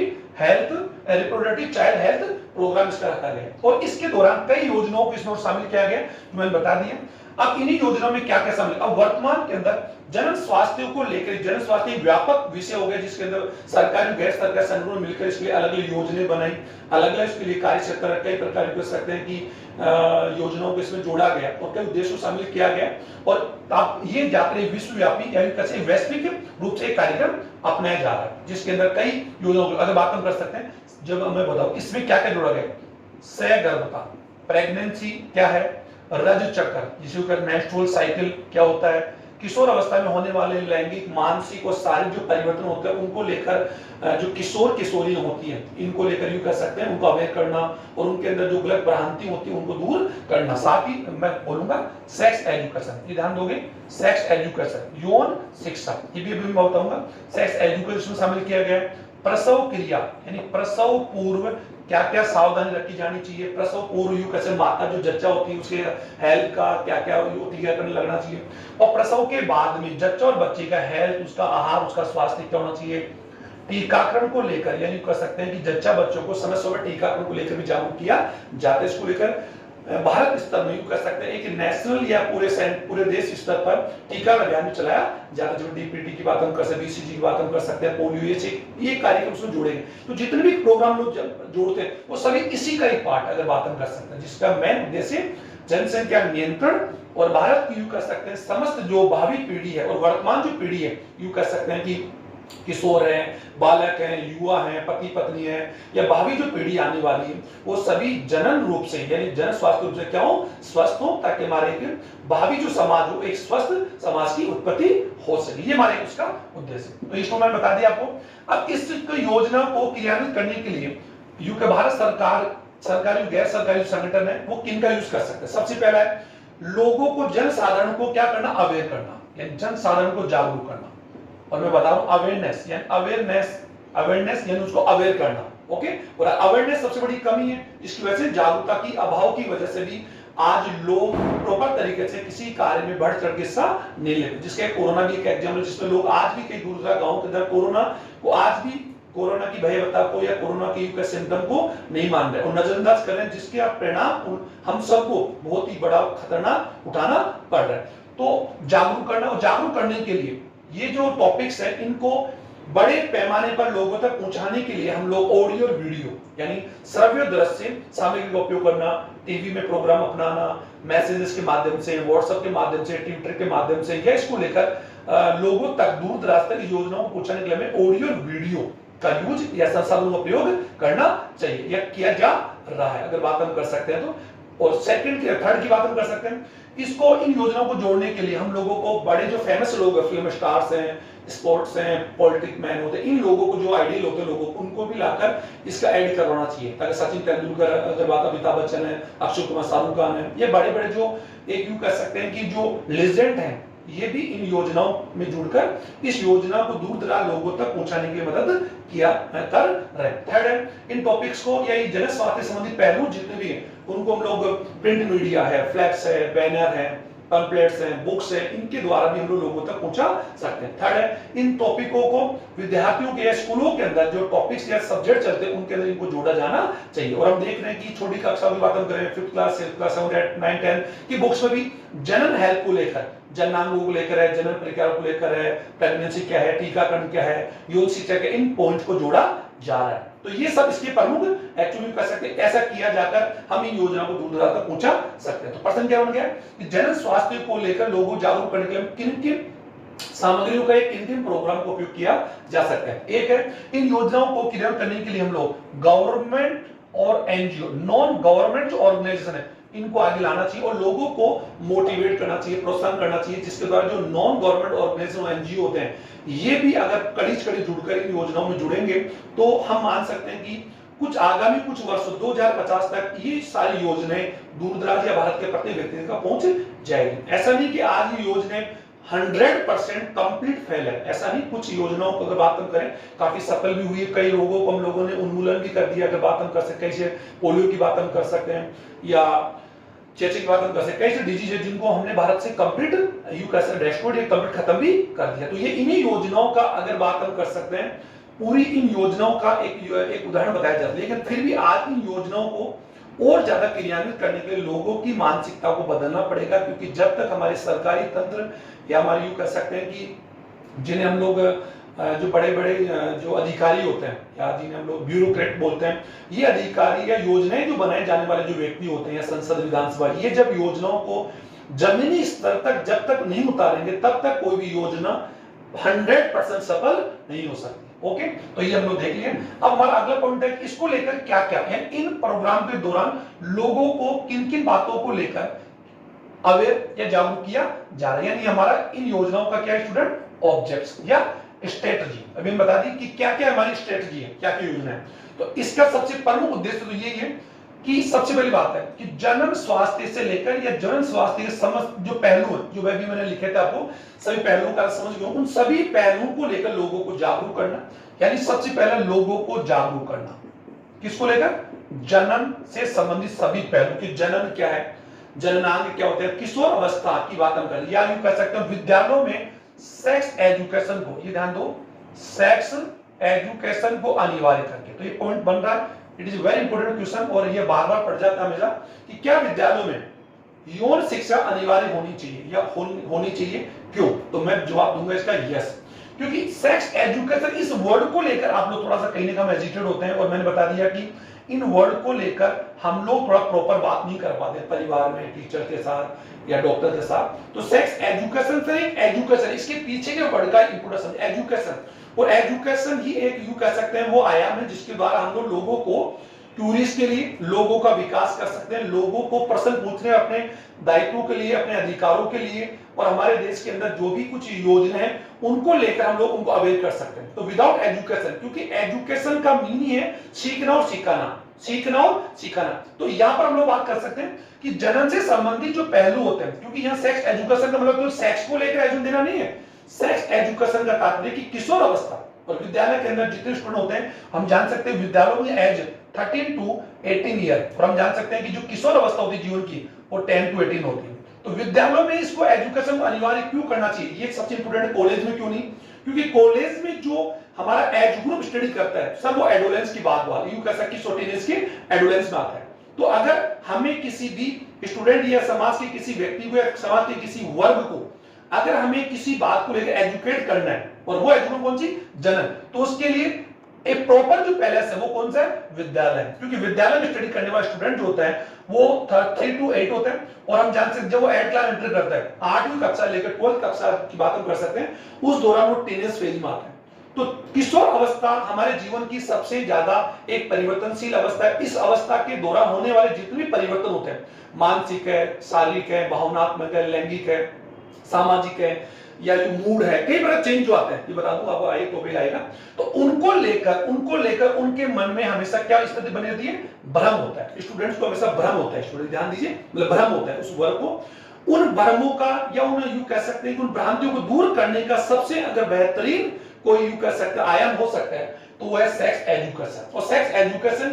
चाइल्ड हेल्थ प्रोग्राम इसका रखा गया। और इसके दौरान कई योजनाओं को इसमें शामिल किया गया, जो मैंने बता दिया। अब इन्हीं योजनाओं में क्या क्या शामिल, अब वर्तमान के अंदर जन स्वास्थ्य को लेकर, जन स्वास्थ्य एक व्यापक विषय हो गया, जिसके अंदर सरकारी गैर सरकारी संगठनों मिलकर इसके लिए अलग अलग योजनाएं बनाई, अलग अलग इसके लिए कार्य क्षेत्र कई प्रकार के कह सकते हैं कि योजनाओं को इसमें जोड़ा गया और कई उद्देश्यों शामिल किया गया। और अब ये जाकर विश्वव्यापी यानी कैसे वैश्विक रूप से एक कार्यक्रम अपनाया जा रहा है, जिसके अंदर कई योजनाओं अगर बात हम कर सकते हैं। जब मैं बताऊं इसमें क्या क्या जोड़ा गया, सगर्भता प्रेगनेंसी क्या है, रज चक्र जिसको मेंस्ट्रुअल साइकिल क्या होता है, किशोर अवस्था में होने वाले लैंगिक मानसिक और शारीरिक जो परिवर्तन होते हैं उनको लेकर, जो किशोर किशोरियां होती हैं इनको लेकर यूं कह सकते हैं उनको अवेयर करना और उनके अंदर जो गलत भ्रांति होती है उनको दूर करना। साथ ही मैं बोलूंगा सेक्स एजुकेशन, ये ध्यान दोगे, सेक्स एजुकेशन यौन शिक्षा, ये भी मैं बताऊंगा, सेक्स एजुकेशन शामिल किया गया। प्रसव क्रिया यानी प्रसव पूर्व क्या क्या सावधानी रखी जानी चाहिए, प्रसव पूर्व यूं कैसे माता जो जच्चा होती है उसके हेल्थ का क्या क्या टीकाकरण लगना चाहिए, और प्रसव के बाद में जच्चा और बच्चे का हेल्थ, उसका आहार, उसका स्वास्थ्य क्या होना चाहिए। टीकाकरण को लेकर यानी कह सकते हैं कि जच्चा बच्चों को समय समय टीकाकरण को लेकर भी जागरूक किया जाता है। इसको लेकर भारत स्तर में कह सकते हैं एक नेशनल या पूरे देश स्तर पर टीकाकरण अभियान चलाया जाता है। जो डीपीटी की बात हम कर सकते हैं, बीसीजी की बात हम कर सकते हैं, पोलियो, ये कार्यक्रम उसमें जोड़ेंगे। तो जितने भी प्रोग्राम लोग जोड़ते हैं वो सभी इसी का एक पार्ट अगर बात हम कर सकते हैं, जिसका मेन उद्देश्य जनसंख्या नियंत्रण और भारत की यूं कह सकते हैं समस्त जो भावी पीढ़ी है और वर्तमान जो पीढ़ी है, यूं कह सकते हैं कि किशोर हैं, बालक हैं, युवा हैं, पति पत्नी हैं, या भावी जो पीढ़ी आने वाली है वो सभी जनन रूप से यानी जन स्वास्थ्य रूप से क्या हो, स्वस्थ हो, ताकि हमारे भावी जो समाज हो एक स्वस्थ समाज की उत्पत्ति हो सके। ये हमारे उसका उद्देश्य। तो इसको मैंने बता दिया आपको। अब इस योजना को क्रियान्वित करने के लिए यूके भारत सरकार, सरकारी गैर सरकारी संगठन है वो किनका यूज कर सकते हैं। सबसे पहला है लोगों को, जन साधारण को क्या करना, अवेयर करना, यानी जन साधारण को जागरूक करना। और मैं बता रहा हूं अवेयरनेस यानी उसको अवेयर करना। ओके, और अवेयरनेस सबसे बड़ी कमी है, जिसकी वजह से जागरूकता की अभाव की वजह से भी आज लोग प्रॉपर तरीके से किसी कार्य में बढ़ चढ़ के हिस्सा नहीं लेते, जिसके कोरोना भी एक एग्जाम्पल, जिसमें लोग आज भी कई दूसरा गांव के अंदर कोरोना को आज भी कोरोना की भयवत्ता को या कोरोना के सिम्टम को नहीं मान रहे और नजरअंदाज कर रहे हैं, जिसके परिणाम हम सबको बहुत ही बड़ा खतरनाक उठाना पड़ रहा है। तो जागरूक करना, और जागरूक करने के लिए ये जो टॉपिक्स है इनको बड़े पैमाने पर लोगों तक पहुंचाने के लिए हम लोग ऑडियो और वीडियो यानी श्रव्य दृश्य सामग्री का उपयोग करना, टीवी में प्रोग्राम अपनाना, मैसेजेस के माध्यम से, व्हाट्सएप के माध्यम से, ट्विटर के माध्यम से, या इसको लेकर लोगों तक दूर दराज तक योजनाओं को पहुंचाने के लिए हमें ऑडियो और वीडियो का यूज या संसाधनों का उपयोग करना चाहिए या किया जा रहा है, अगर बात हम कर सकते हैं तो। और थर्ड की बात हम कर सकते हैं, इसको इन योजनाओं को जोड़ने के लिए हम लोगों को बड़े जो फेमस लोग हैं, फिल्म स्टार्स हैं, स्पोर्ट्स हैं, पॉलिटिक मैन होते हैं, इन लोगों को जो आइडियल होते हैं लोगों को, उनको भी लाकर इसका ऐड करवाना चाहिए, ताकि सचिन तेंदुलकर, अगर बात अमिताभ बच्चन है, अक्षय कुमार, शाहरुख खान है, ये बड़े बड़े जो एक यूं कह सकते हैं कि जो लेजेंड हैं, ये भी इन योजनाओं में जुड़कर इस योजना को दूर दराज लोगों तक पहुंचाने के लिए मदद किया कर रहे। थर्ड है, इन टॉपिक्स को या जन स्वास्थ्य संबंधित पहलू जितने भी हैं उनको हम लोग प्रिंट मीडिया है, फ्लैक्स है, बैनर है, पैम्पलेट्स हैं, बुक्स हैं, इनके द्वारा भी हम लोगों तक पहुंचा सकते हैं। थर्ड है, इन टॉपिकों को विद्यार्थियों के स्कूलों के अंदर जो टॉपिक्स या सब्जेक्ट चलते हैं उनके अंदर इनको जोड़ा जाना चाहिए। और हम देख रहे हैं कि छोटी कक्षा की बात हम करें, 5th class, 6th class, 7th, 8th, 9th, 10th की बुक्स में भी जनरल हेल्थ को लेकर, जननांगों को लेकर है, जनरल प्रक्रियाओं को लेकर है, प्रेगनेंसी क्या है, टीकाकरण क्या है, यौन शिक्षा के इन पॉइंट को जोड़ा जा रहा है। तो ये सब इसके प्रमुख एक्चुअली कर सकते हैं, ऐसा किया जाकर हम इन योजनाओं को दूर दराज तक पहुंचा सकते हैं। तो प्रश्न क्या बन गया कि जनन स्वास्थ्य को लेकर लोगों को जागरूक करने के लिए किन-किन सामग्रियों का एक किन-किन प्रोग्राम का उपयोग किया जा सकता है। एक है, इन योजनाओं को क्रियान्वित करने के लिए हम लोग गवर्नमेंट और एनजीओ, नॉन गवर्नमेंट जो ऑर्गेनाइजेशन है, इनको आगे लाना चाहिए और लोगों को मोटिवेट करना चाहिए, प्रोत्साहन करना चाहिए, जिसके द्वारा जो नॉन गवर्नमेंट ऑर्गेनाइजेशन और एनजीओ होते हैं, ये भी अगर कड़ी जुड़कर इन योजनाओं में जुड़ेंगे तो हम मान सकते हैं कि कुछ आगामी कुछ वर्षों 2050 तक ये सारी योजनाएं दूर दराज या भारत के प्रत्येक व्यक्ति तक पहुंच जाएगी। ऐसा नहीं कि आज ये योजनाएं 100% कंप्लीट फेल है, ऐसा नहीं। कुछ योजनाओं को अगर बात हम करें काफी सफल भी हुई है, कई लोगों को हम लोगों ने उन्मूलन भी कर दिया, अगर बात हम कर सकते हैं, जैसे पोलियो की बात हम कर सकते हैं या चेचे की बात हम कर सकते हैं, कई डिजीज है जिनको हमने भारत से कंप्लीट डैशबोर्ड ये कंप्लीट खत्म भी कर दिया। तो ये इन्हीं योजनाओं का अगर बात हम कर सकते हैं, पूरी इन योजनाओं का एक उदाहरण बताया जाता है, लेकिन फिर भी आज इन योजनाओं को और ज्यादा क्रियान्वित करने के लिए लोगों की मानसिकता को बदलना पड़ेगा, क्योंकि जब तक हमारे सरकारी तंत्र या हमारे यूं कह सकते हैं कि जिन्हें हम लोग जो बड़े बड़े जो अधिकारी होते हैं या जिन्हें हम लोग ब्यूरोक्रेट बोलते हैं, ये अधिकारी या योजनाएं जो बनाए जाने वाले जो व्यक्ति होते हैं या संसद विधानसभा, ये जब योजनाओं को जमीनी स्तर तक जब तक नहीं उतारेंगे तब तक कोई भी योजना 100% सफल नहीं हो सकती। ओके, तो ये हम लोग देख लिए। अब हमारा अगला पॉइंट है कि इसको लेकर क्या क्या है, इन प्रोग्राम के दौरान लोगों को किन किन बातों को लेकर अवेयर या जागरूक किया जा रहा है, यानी हमारा इन योजनाओं का क्या है स्टूडेंट, ऑब्जेक्ट्स या स्ट्रेटजी। अभी हम बता दी कि क्या क्या हमारी स्ट्रेटजी है, क्या क्या योजना है। तो इसका सबसे प्रमुख उद्देश्य तो यही है कि सबसे पहली बात है कि जनन स्वास्थ्य से लेकर या जनन स्वास्थ्य के समस्त जो पहलू हैं, जो भी मैंने लिखे थे आपको, सभी पहलुओं का समझ गए, उन सभी पहलुओं को लेकर लोगों को जागरूक करना, यानी सबसे पहले लोगों को जागरूक करना किसको लेकर, जनन से संबंधित सभी पहलू कि जनन क्या है, जननांग क्या होते हैं, किशोर अवस्था की बात हम करें, या यूं कह सकते हैं विद्यालयों में सेक्स एजुकेशन को, ये ध्यान दो, सेक्स एजुकेशन को अनिवार्य करके। तो ये पॉइंट बन रहा है, it is very important question और ये बार बार पढ़ जाता है हमेशा कि क्या विद्यालयों में यौन शिक्षा अनिवार्य होनी चाहिए या होनी चाहिए, क्यों? तो मैं जवाब दूंगा इसका यस, क्योंकि सेक्स एजुकेशन इस वर्ड को लेकर आप लोग थोड़ा सा कहीं ना कहीं हेजिटेट होते हैं, और मैंने बता दिया कि इन वर्ड को लेकर हम लोग थोड़ा प्रॉपर बात नहीं कर पाते परिवार में, टीचर के साथ या डॉक्टर के साथ। तो सेक्स एजुकेशन से एजुकेशन, इसके पीछे के वर्ड का इंपोर्टेंस एजुकेशन, और एजुकेशन ही एक यूं कह सकते हैं वो आयाम है जिसके द्वारा हम लोग लोगों को टूरिस्ट के लिए लोगों का विकास कर सकते हैं, लोगों को प्रश्न पूछने अपने दायित्वों के लिए, अपने अधिकारों के लिए, और हमारे देश के अंदर जो भी कुछ योजना है उनको लेकर हम लोग उनको अवेयर कर सकते हैं। तो विदाउट एजुकेशन, क्योंकि एजुकेशन का मीनिंग है सीखना और सिखाना, सीखना और सिखाना। तो यहाँ पर हम लोग बात कर सकते हैं कि जनन से संबंधित जो पहलू होते हैं, क्योंकि यहाँ सेक्स एजुकेशन का मतलब तो सेक्स को लेकर एजुकेशन देना नहीं है, सेक्स एजुकेशन का तात्पर्य कि किशोर अवस्था और विद्यालय के अंदर जितने स्टूडेंट होते हैं, हम जान सकते हैं विद्यालयों में एज 13 टू 18 ईयर, और हम जान सकते हैं कि जो किशोर अवस्था होती है जीवन की वो 10 टू 18 होती है। तो विद्यालयों में इसको एजुकेशन अनिवार्य क्यों करना चाहिए, ये सबसे इंपोर्टेंट है। कॉलेज में क्यों नहीं? क्योंकि कॉलेज में जो हमारा एज ग्रुप स्टडी करता है सब वो एडोलेंस की बात यूं कह सकते हैं टीनेज के एडोलेंस में आता है। तो अगर हमें किसी भी स्टूडेंट या समाज के किसी व्यक्ति को या समाज के किसी वर्ग को अगर हमें किसी बात को लेकर एजुकेट करना है, और वो एजुकेशन कौन सी? जनन। तो उसके लिए एक प्रॉपर जो पैलेस है वो कौन सा है? विद्यालय। क्योंकि विद्यालय में स्टडी करने वाला स्टूडेंट जो होता है वो 3 टू 8 होता है, और हम जान सकते जब वो 8 क्लास एंटर करता है, 8वीं कक्षा लेकर 12th कक्षा की बात हम कर सकते हैं, उस दौरान वो टीनेज फेज में आता है। तो किशोर अवस्था हमारे जीवन की सबसे ज्यादा एक परिवर्तनशील अवस्था है। इस अवस्था के दौरान होने वाले जितने भी परिवर्तन होते हैं, मानसिक है, शारीरिक है, भावनात्मक है, लैंगिक है, सामाजिक है, या जो मूड है, कई बार चेंज जो आते हैं, ये बता दूं आपको आगे टॉपिक आएगा। तो उनको लेकर उनके मन में हमेशा क्या स्थिति बनी रहती है? भ्रम होता है। स्टूडेंट्स को हमेशा भ्रम होता है, स्टूडेंट ध्यान दीजिए, मतलब भ्रम होता है उस वर्ग को। उन भ्रमों का या उन्हें यूं कह सकते हैं कि उन भ्रांतियों को दूर करने का सबसे अगर बेहतरीन कोई यूं कह सकते हैं आयाम हो सकता है तो वो है सेक्स एजुकेशन। और सेक्स एजुकेशन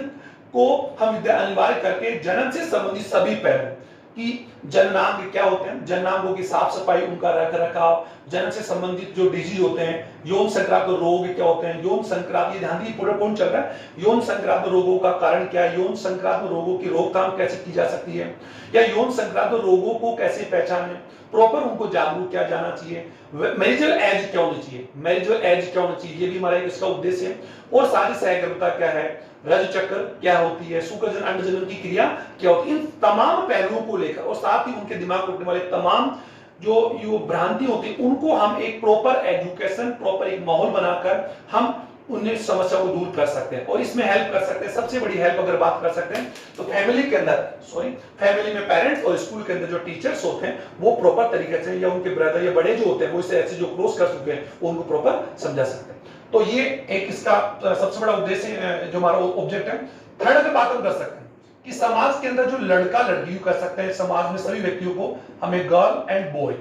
को हम अनिवार्य करके जनन से संबंधित सभी पहलू कि जननांग क्या होते हैं, जननांगों की साफ सफाई, उनका रख रखाव, जनन से संबंधित जो डिजीज होते हैं, यौन संक्रामक रोग क्या होते हैं, यौन संक्रामक, ये ध्यान दीजिए पूरा पॉइंट चल रहा है, यौन संक्रामक रोगों का कारण क्या है, यौन संक्रामक रोगों की रोकथाम कैसे की जा सकती है, या यौन संक्रामक रोगों को कैसे पहचाने, प्रॉपर उनको जागरूक किया जाना चाहिए, मैरिजल एज क्या होनी चाहिए, मैरिजल एज क्या होना चाहिए, ये भी हमारा इसका उद्देश्य है। और सारी सहगर्भता क्या है, रज चक्र क्या होती है, शुक्रजन अंडजनन की क्रिया क्या होती है, इन तमाम पहलुओं को लेकर और साथ ही उनके दिमाग में उठने वाले तमाम जो भ्रांति होती है उनको हम एक प्रॉपर एजुकेशन, प्रॉपर एक माहौल बनाकर हम उन्हें समस्या को दूर कर सकते हैं और इसमें हेल्प कर सकते हैं। सबसे बड़ी हेल्प अगर बात कर सकते हैं तो फैमिली के अंदर, फैमिली में पेरेंट्स और स्कूल के अंदर जो टीचर्स होते हैं वो प्रॉपर तरीके से, या उनके ब्रदर या बड़े जो होते हैं वो इसे ऐसे जो क्लोज कर चुके हैं वो उनको प्रॉपर समझा सकते हैं। तो ये एक इसका सबसे बड़ा उद्देश्य जो हमारा ऑब्जेक्ट है। थर्ड अगर बात हम कर सकते हैं कि समाज के अंदर जो लड़का लड़की कर सकते हैं, समाज में सभी व्यक्तियों को हमें गर्ल एंड बॉय,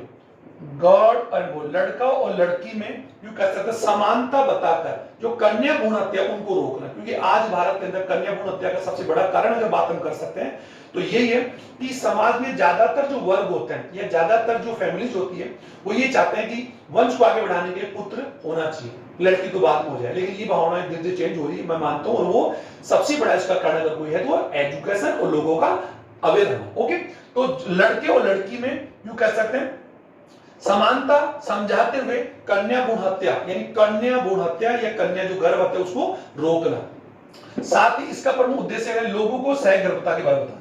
लड़का और लड़की में यूं कह सकते हैं समानता बताकर जो कन्या भ्रूण हत्या उनको रोकना, क्योंकि आज भारत के अंदर कन्या भ्रूण हत्या का सबसे बड़ा कारण अगर बात हम कर सकते हैं तो यही है कि समाज में ज्यादातर जो वर्ग होते हैं या ज्यादातर जो फैमिलीज होती है वो ये चाहते हैं कि वंश को आगे बढ़ाने के लिए पुत्र होना चाहिए, लड़की तो बाद में हो जाए, लेकिन ये भावनाएं धीरे धीरे चेंज हो रही है, मैं मानता हूं। और वो सबसे बड़ा इसका कारण अगर कोई है तो एजुकेशन और लोगों का अवेयर होना। ओके, तो लड़के और लड़की में यूं कह सकते हैं समानता समझाते हुए कन्या भ्रूण हत्या यानी कन्या भ्रूण हत्या या कन्या जो गर्भ हत्या उसको रोकना। साथ ही इसका प्रमुख उद्देश्य है लोगों को सहगर्भता के बारे में बताना।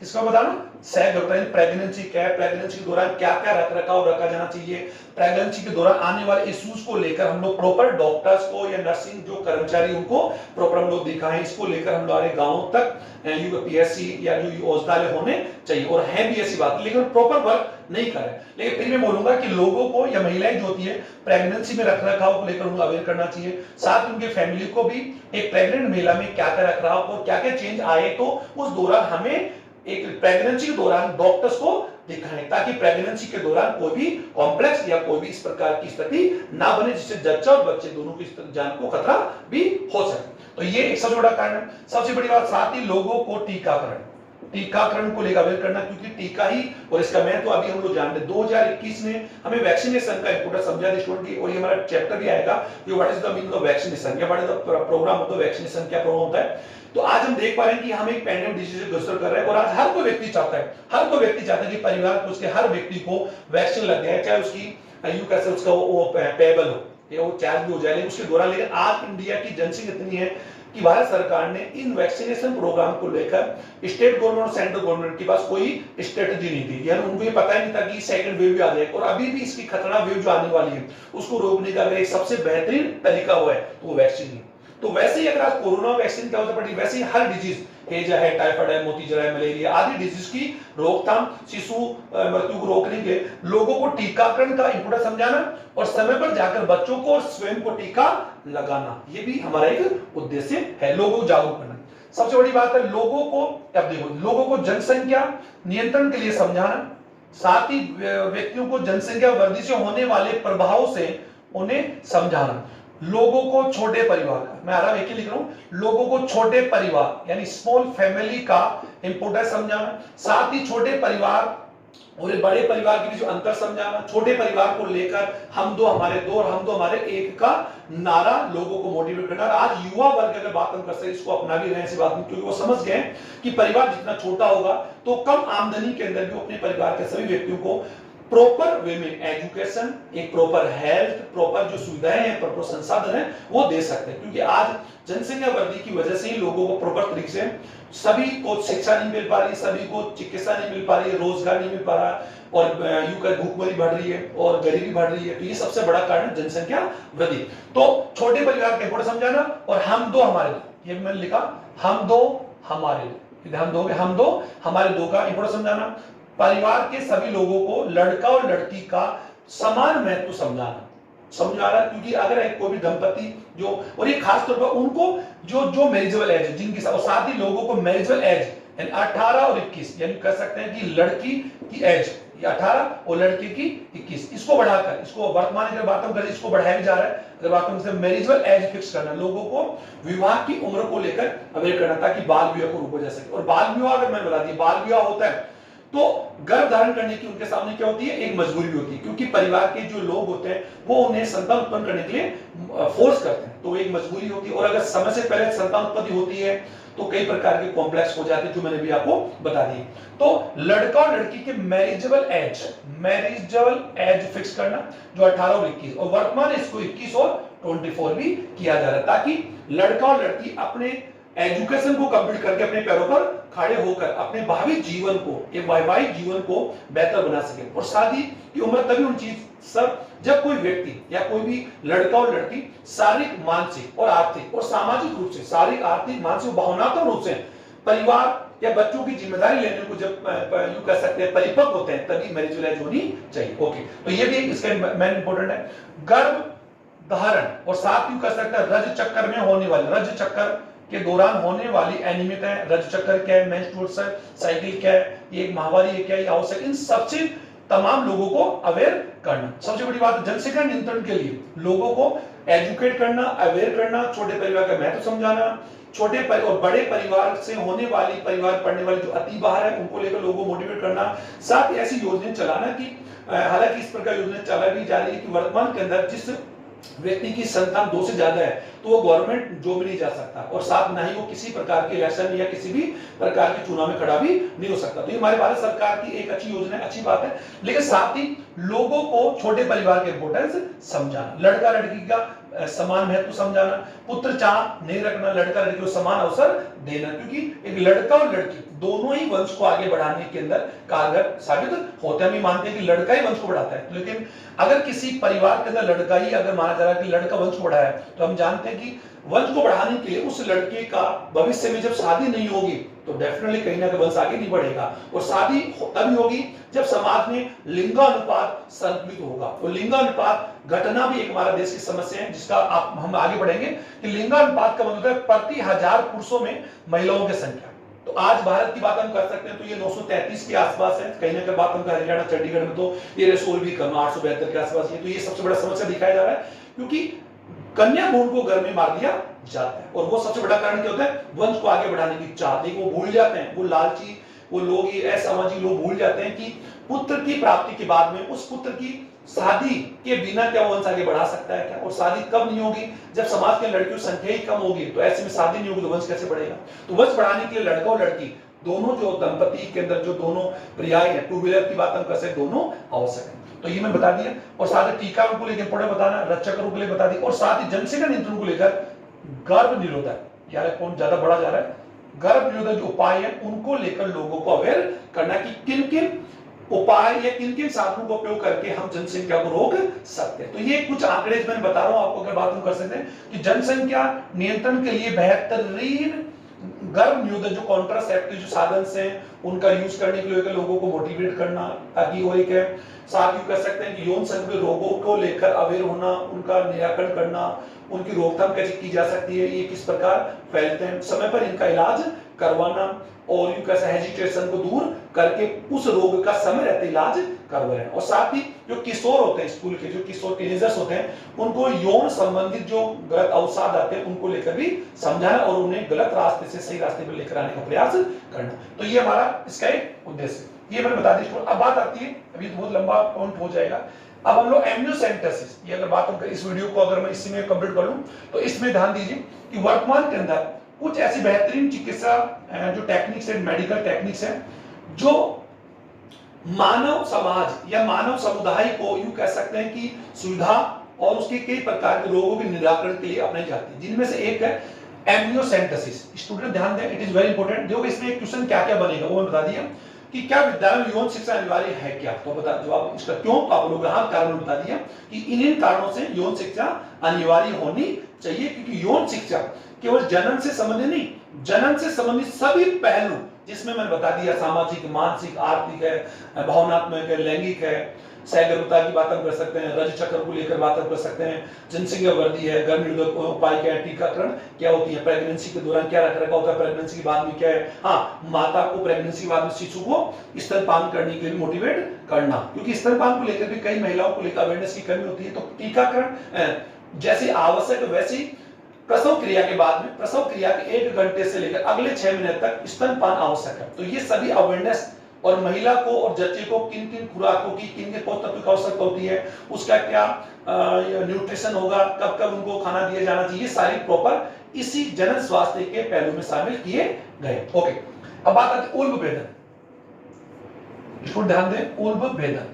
किसका बताना? सहगर्भता यानी प्रेगनेंसी क्या है, प्रेगनेंसी के दौरान क्या क्या रख रखाव रखा जाना चाहिए, प्रेगनेंसी के दौरान आने वाले इश्यूज को लेकर हम लोग प्रॉपर डॉक्टर्स को या नर्सिंग जो कर्मचारी उनको प्रॉपर हम लोग दिखाएं, इसको लेकर हम हमारे गांवों तक यूपीएससी या जो औषधालय होने चाहिए और है भी ऐसी बात, लेकिन प्रॉपर वर्क नहीं कर रहे। लेकिन फिर मैं बोलूंगा कि लोगों को या महिलाएं जो होती है प्रेगनेंसी में रख रखाव को लेकर उनको अवेयर करना चाहिए, साथ ही उनके फैमिली को भी एक प्रेग्नेंट महिला में क्या क्या रख रखाव और क्या क्या चेंज आए तो उस दौरान हमें एक प्रेगनेंसी के दौरान डॉक्टर्स को दिखाएं, ताकि प्रेगनेंसी के दौरान कोई भी कॉम्प्लेक्स या कोई भी इस प्रकार की स्थिति ना बने जिससे जच्चा और बच्चे दोनों की जान को खतरा भी हो सके। तो ये एक सबसे बड़ा कारण है। सबसे बड़ी बात साथ ही लोगों को टीकाकरण को लेकर अवेयर करना, क्योंकि टीका ही और इसका महत्व तो अभी हम लोग जानते हैं। 2021 में हमें वैक्सीनेशन का इंपोर्टेंस समझा स्टूडेंट की, और ये हमारा चैप्टर भी आएगा कि what is the meaning of vaccination या what is the programme of the vaccination, क्या प्रोग्राम होता है। तो आज हम देख पा रहे हैं कि हम एक पैंडेमिक डिजीज से गुजर कर रहे हैं और आज हर कोई व्यक्ति चाहता है कि परिवार को उसके हर व्यक्ति को वैक्सीन लग जाए, चाहे उसकी यूं कैसे उसका वो पेबल हो या वो चार्ज भी हो जाए, लेकिन उसके दौरान। लेकिन आज इंडिया की जनसंख्या इतनी है कि भारत सरकार ने इन वैक्सीनेशन प्रोग्राम को लेकर स्टेट गवर्नमेंट और सेंट्रल गवर्नमेंट के पास कोई स्ट्रेटजी नहीं थी, यानी उनको ये पता ही नहीं था कि सेकंड वेव भी आ जाएगा, और अभी भी इसकी खतरनाक वेव जो आने वाली है उसको रोकने का अगर एक सबसे बेहतरीन तरीका हुआ है तो वो वैक्सीन है। तो वैसे ही अगर आज कोरोना वैक्सीन क्या होता है, वैसे ही हर डिजीज, हेजा है, टाइफाइड है, मोतीजरा है, मलेरिया आदि डिजीज की रोकथाम, शिशु मृत्यु को रोकने के लिए लोगों को टीकाकरण का इंपोर्टेंस समझाना और समय पर जाकर बच्चों को स्वयं को टीका लगाना, ये भी हमारा एक उद्देश्य है, लोगों को जागरूक करना। सबसे बड़ी बात है लोगों को, अब देखो, लोगों को जनसंख्या नियंत्रण के लिए समझाना, साथ ही व्यक्तियों को जनसंख्या वृद्धि से होने वाले प्रभाव से उन्हें समझाना। लोगों को छोटे परिवार का, मैं आराम एक ही लिख रहा हूं, लोगों को छोटे परिवार यानी स्मॉल फैमिली का इंपोर्टेंस समझाना, साथ ही छोटे परिवार और बड़े परिवार के बीच जो अंतर समझाना, छोटे परिवार को लेकर हम दो हमारे दो और हम दो हमारे एक का नारा लोगों को मोटिवेट करना। आज युवा वर्ग अगर बात हम कर सकते इसको अपना भी रहे हैं, ऐसी बात नहीं, क्योंकि वो समझ गए कि परिवार जितना छोटा होगा तो कम आमदनी के अंदर भी अपने परिवार के सभी व्यक्तियों को प्रॉपर वे में एजुकेशन, एक प्रॉपर हेल्थ, प्रॉपर जो सुविधाएं हैं, प्रॉपर संसाधन है वो दे सकते हैं। क्योंकि आज जनसंख्या वृद्धि की वजह से ही लोगों को प्रॉपर तरीके से सभी को शिक्षा नहीं मिल पा रही, सभी को चिकित्सा नहीं मिल पा रही है, रोजगार नहीं मिल पा रहा, और यूं कर भूखमरी बढ़ रही है और गरीबी बढ़ रही है। तो ये सबसे बड़ा कारण है जनसंख्या वृद्धि। तो छोटे परिवार के इंपोर्टेंस समझाना और हम दो हमारे दो, ये मैंने लिखा, हम दो हमारे दो, ध्यान दोगे, हम दो हमारे दो का इंपोर्टेंस समझाना। परिवार के सभी लोगों को लड़का और लड़की का समान महत्व समझाना, क्योंकि अगर एक कोई भी दंपति जो, और ये खास तौर पर उनको जो मैरिजेबल एज है जिनकी, और साथ ही लोगों को मैरिजेबल एज यानी 18 और 21 यानी कह सकते हैं कि लड़की की एज 18 और लड़के की 21, इसको बढ़ाकर, इसको वर्तमान अगर बात हम करें इसको बढ़ाया भी जा रहा है। अगर बात हम मैरिजेबल एज फिक्स करना, लोगों को विवाह की उम्र को लेकर अवेयर करना ताकि बाल विवाह को रोका जा सके। और बाल विवाह अगर मैं बता दी, बाल विवाह होता है तो गर्भ धारण करने की उनके सामने क्या होती है, एक मजबूरी भी होती है, क्योंकि परिवार के जो लोग होते हैं वो उन्हें संतान उत्पन्न करने के लिए फोर्स करते हैं, तो एक मजबूरी होती है। और अगर समय से पहले संतान उत्पत्ति होती है तो कई प्रकार के कॉम्प्लेक्स हो जाते हैं, जो मैंने भी आपको बता दी। तो लड़का और लड़की के मैरिजेबल एज फिक्स करना जो 18 और 21, और वर्तमान इसको 21 और 24 भी किया जा रहा है, ताकि लड़का और लड़की अपने एजुकेशन को कंप्लीट करके अपने पैरों पर खड़े होकर अपने भावी जीवन को, एक वैवाहिक जीवन को बेहतर बना सके। और शादी की उम्र तभी उन चीज सब जब कोई व्यक्ति या कोई भी लड़का और लड़की शारीरिक, मानसिक और आर्थिक और सामाजिक रूप से, शारीरिक, आर्थिक, मानसिक, भावनात्मक रूप से परिवार या बच्चों की जिम्मेदारी लेने को जब यूं कह सकते हैं परिपक्व होते हैं, तभी मैरिज एज होनी चाहिए। ओके, तो ये भी इसका मेन इंपॉर्टेंट है। गर्भ धारण और साथ ही कह सकते हैं रज चक्कर में होने वाले, रज चक्कर के दौरान होने वाली अनियमितताएं, रज चक्कर क्या है, मेंस्ट्रुअल साइकिल क्या है, ये एक माहवारी है क्या, ये आवश्यक, इन सबसे तमाम लोगों को अवेयर करना। सबसे बड़ी बात जनसंख्या नियंत्रण के लिए लोगों को एजुकेट करना, अवेयर करना, छोटे परिवार का महत्व समझाना, छोटे और बड़े परिवार से होने वाली, परिवार पढ़ने वाली जो अति बाहर है उनको लेकर लोगों को मोटिवेट करना, साथ ही ऐसी योजनाएं चलाना कि हालांकि इस प्रकार योजनाएं चला भी जा रही है कि वर्तमान के अंदर जिस व्यक्ति की संतान 2 से ज्यादा है तो वो गवर्नमेंट जॉब नहीं जा सकता, और साथ ना ही वो किसी प्रकार के इलेक्शन या किसी भी प्रकार के चुनाव में खड़ा भी नहीं हो सकता। तो ये हमारे भारत सरकार की एक अच्छी योजना है, अच्छी बात है। लेकिन साथ ही लोगों को छोटे परिवार के इंपोर्टेंस समझाना, लड़का लड़की का समान महत्व समझाना, पुत्र चाह नहीं रखना, लड़का लड़की को समान अवसर देना, क्योंकि एक लड़का और लड़की दोनों ही वंश को आगे बढ़ाने के अंदर कारगर साबित होते हैं। हम मानते हैं कि लड़का ही वंश को बढ़ाता है, लेकिन अगर किसी परिवार के अंदर लड़का ही अगर माना जा रहा है कि लड़का वंश को बढ़ाया है, तो हम जानते हैं कि वंश को बढ़ाने के लिए उस लड़के का भविष्य में जब शादी नहीं होगी तो डेफिनेटली कहीं ना कहीं वंश आगे नहीं बढ़ेगा। और शादी तभी होगी जब समाज में लिंगानुपात संतुलित होगा। और लिंगानुपात घटना भी एक हमारा देश की समस्या है, जिसका हम आगे बढ़ेंगे कि लिंगानुपात का मतलब है प्रति 1000 पुरुषों में महिलाओं की संख्या। तो आज भारत की बात हम कर सकते हैं तो ये 933 के आसपास है, कहीं ना कहीं बात हम कर हरियाणा चंडीगढ़ में तो ये रेशोल भी कम 872 के आसपास है। तो ये सबसे बड़ा समस्या दिखाया जा रहा है, क्योंकि कन्या भ्रूण को घर में मार दिया जाता है, और वो सबसे बड़ा कारण क्या होता है, वंश को आगे बढ़ाने की चाह। देखो वो भूल जाते हैं, वो लालची, वो लोग, ये असामाजिक लोग भूल जाते हैं कि पुत्र की प्राप्ति के बाद में उस पुत्र की शादी के बिना क्या वंश आगे बढ़ा सकता है क्या, और शादी कब नहीं होगी, जब समाज के लड़कियों की संख्या ही कम होगी, तो ऐसे में शादी नहीं होगी तो वंश कैसे बढ़ेगा। तो वंश बढ़ाने के लिए लड़का और लड़की दोनों जो दंपति के अंदर जो दोनों पर्याय है, टू व्हीलर की बात हम कर सकते, दोनों आवश्यक है। तो ये मैं बता दिया, और साथ ही टीका को लेकर इंपोर्टेंट बताना, रक्षकों को लेकर बता दी, और साथ ही जनसंख्या नियंत्रण को लेकर गर्भ निरोधक, यार कौन ज्यादा बढ़ा जा रहा है, गर्भ निरोधक जो उपाय है उनको लेकर लोगों को अवेयर करना कि किन किन उपाय या किन किन साधनों का उपयोग करके हम जनसंख्या को रोक सकते हैं। तो ये कुछ आंकड़े मैं बता रहा हूं आपको, अगर बात हम कर सकते हैं कि जनसंख्या नियंत्रण के लिए बेहतरीन गर्भ निरोधक जो कॉन्ट्रासेप्टिव जो साधन से उनका यूज करने के लिए लोगों को मोटिवेट करना, ताकि वो एक है, साथ ही कर सकते हैं कि यौन संबंधी रोगों को लेकर अवेयर होना, उनका निराकरण करना, उनकी रोकथाम कैसे की जा सकती है, ये किस प्रकार फैलते हैं, समय पर इनका इलाज करवाना और यूं कैसे हेजिटेशन को दूर करके उस रोग का समय रहते इलाज करवाना। और साथ ही जो किशोर होते हैं, स्कूल के जो किशोर टीनेजर्स होते हैं, उनको यौन संबंधित जो गलत अवसाद आते हैं उनको लेकर भी समझाना और उन्हें गलत रास्ते से सही रास्ते पर लेकर आने का प्रयास करना। तो ये हमारा इसका एक उद्देश्य, ये मैंने बता दी। अब बात आती है, अभी तो बहुत लंबा पॉइंट हो जाएगा। अब हम लोग एम्नियोसेंटेसिस, ये अगर बात हम करें इस वीडियो को अगर मैं इसी में कंप्लीट कर लूं तो इसमें ध्यान दीजिए कि वर्तमान के अंदर कुछ ऐसी बेहतरीन चिकित्सा जो टेक्निक्स है, मेडिकल टेक्निक्स है, जो मानव समाज या मानव समुदाय को यूं कह सकते हैं कि सुविधा और उसके कई प्रकार के रोगों के निराकरण के लिए अपनाई जाती है, जिनमें से एक है एम्नियोसेंटेसिस। स्टूडेंट ध्यान दें, इट इज वेरी इंपॉर्टेंट। देखो इसमें एक क्वेश्चन क्या क्या बनेगा वो मैं बता दिया कि क्या विद्यालय में यौन शिक्षा अनिवार्य है क्या, तो बता जवाब इसका क्यों, तो आप लोगों ने कारण बता दिया कि इन कारणों से यौन शिक्षा अनिवार्य होनी चाहिए, क्योंकि यौन शिक्षा केवल जनन से संबंधित नहीं, जनन से संबंधित सभी पहलू जिसमें मैंने बता दिया, सामाजिक, मानसिक, आर्थिक है, भावनात्मक है, लैंगिक है, सहगर्भता की बात हम कर सकते हैं, रज चक्र को लेकर बात हम कर सकते हैं, जनसंख्या वृद्धि है, गर्भ निरोधक उपाय क्या है, टीकाकरण क्या होती है, प्रेगनेंसी के दौरान क्या रख रखा होता है, प्रेगनेंसी के बाद में क्या है, हाँ माता को प्रेगनेंसी के बाद में शिशु को स्तनपान करने के लिए मोटिवेट करना, क्योंकि स्तनपान को लेकर भी कई महिलाओं को लेकर अवेयरनेस की कमी होती है। तो टीकाकरण जैसे आवश्यक वैसे ही प्रसव क्रिया के बाद में, प्रसव क्रिया के 1 घंटे से लेकर अगले 6 महीने तक स्तनपान आवश्यक है। तो ये सभी अवेयरनेस, और महिला को और जच्चे को किन किन खुराकों की, किन किन पोषक तत्वों की आवश्यकता होती है, उसका क्या न्यूट्रिशन होगा, कब कब उनको खाना दिया जाना चाहिए, सारी प्रॉपर इसी जनन स्वास्थ्य के पहलू में शामिल किए गए। ओके, अब बात आती है उल्ब भेदन। इसको ध्यान दें, उल्ब भेदन।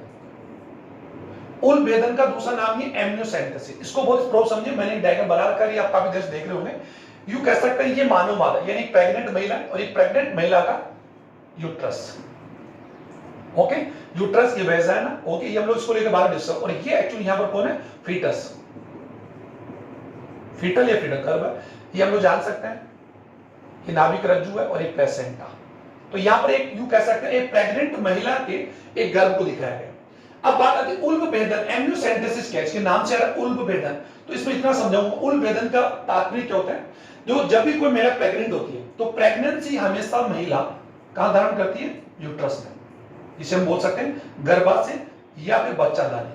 उल्ब भेदन का दूसरा नाम है एम्नियोसेंटेसिस। इसको बहुत प्रो समझिए, मैंने एक डायग्राम बना रखा है, आप काफी देर से देख रहे होंगे। यूं कह सकते हैं ये मानव मादा यानी प्रेग्नेंट महिला और एक प्रेग्नेंट महिला का यूट्रस, ओके, यूट्रस ये वैसा है ना, ओके, ये हम लोग इसको लेकर बाहर डिस्कस, और ये एक्चुअली यहां पर कौन है, फीटस, फीटल या फीटल कर्व है, ये हम लोग जान सकते हैं, ये नाभिक रज्जु है और एक प्लेसेंटा। तो यहां पर एक यूं कह सकते हैं एक प्रेग्नेंट महिला के एक गर्भ को दिखाया गया। अब बात आती है उल्ब भेदन, एम्नियोसेंटेसिस क्या है, इसके नाम से आ रहा है उल्ब भेदन। तो इसमें इतना समझाऊंगा, उल्ब भेदन का तात्पर्य क्या होता है। जो जब भी कोई महिला प्रेग्नेंट होती है तो प्रेगनेंसी हमेशा महिला कहां धारण करती है, यूट्रस में, जिसे हम बोल सकते हैं गर्भाशय या फिर बच्चादानी,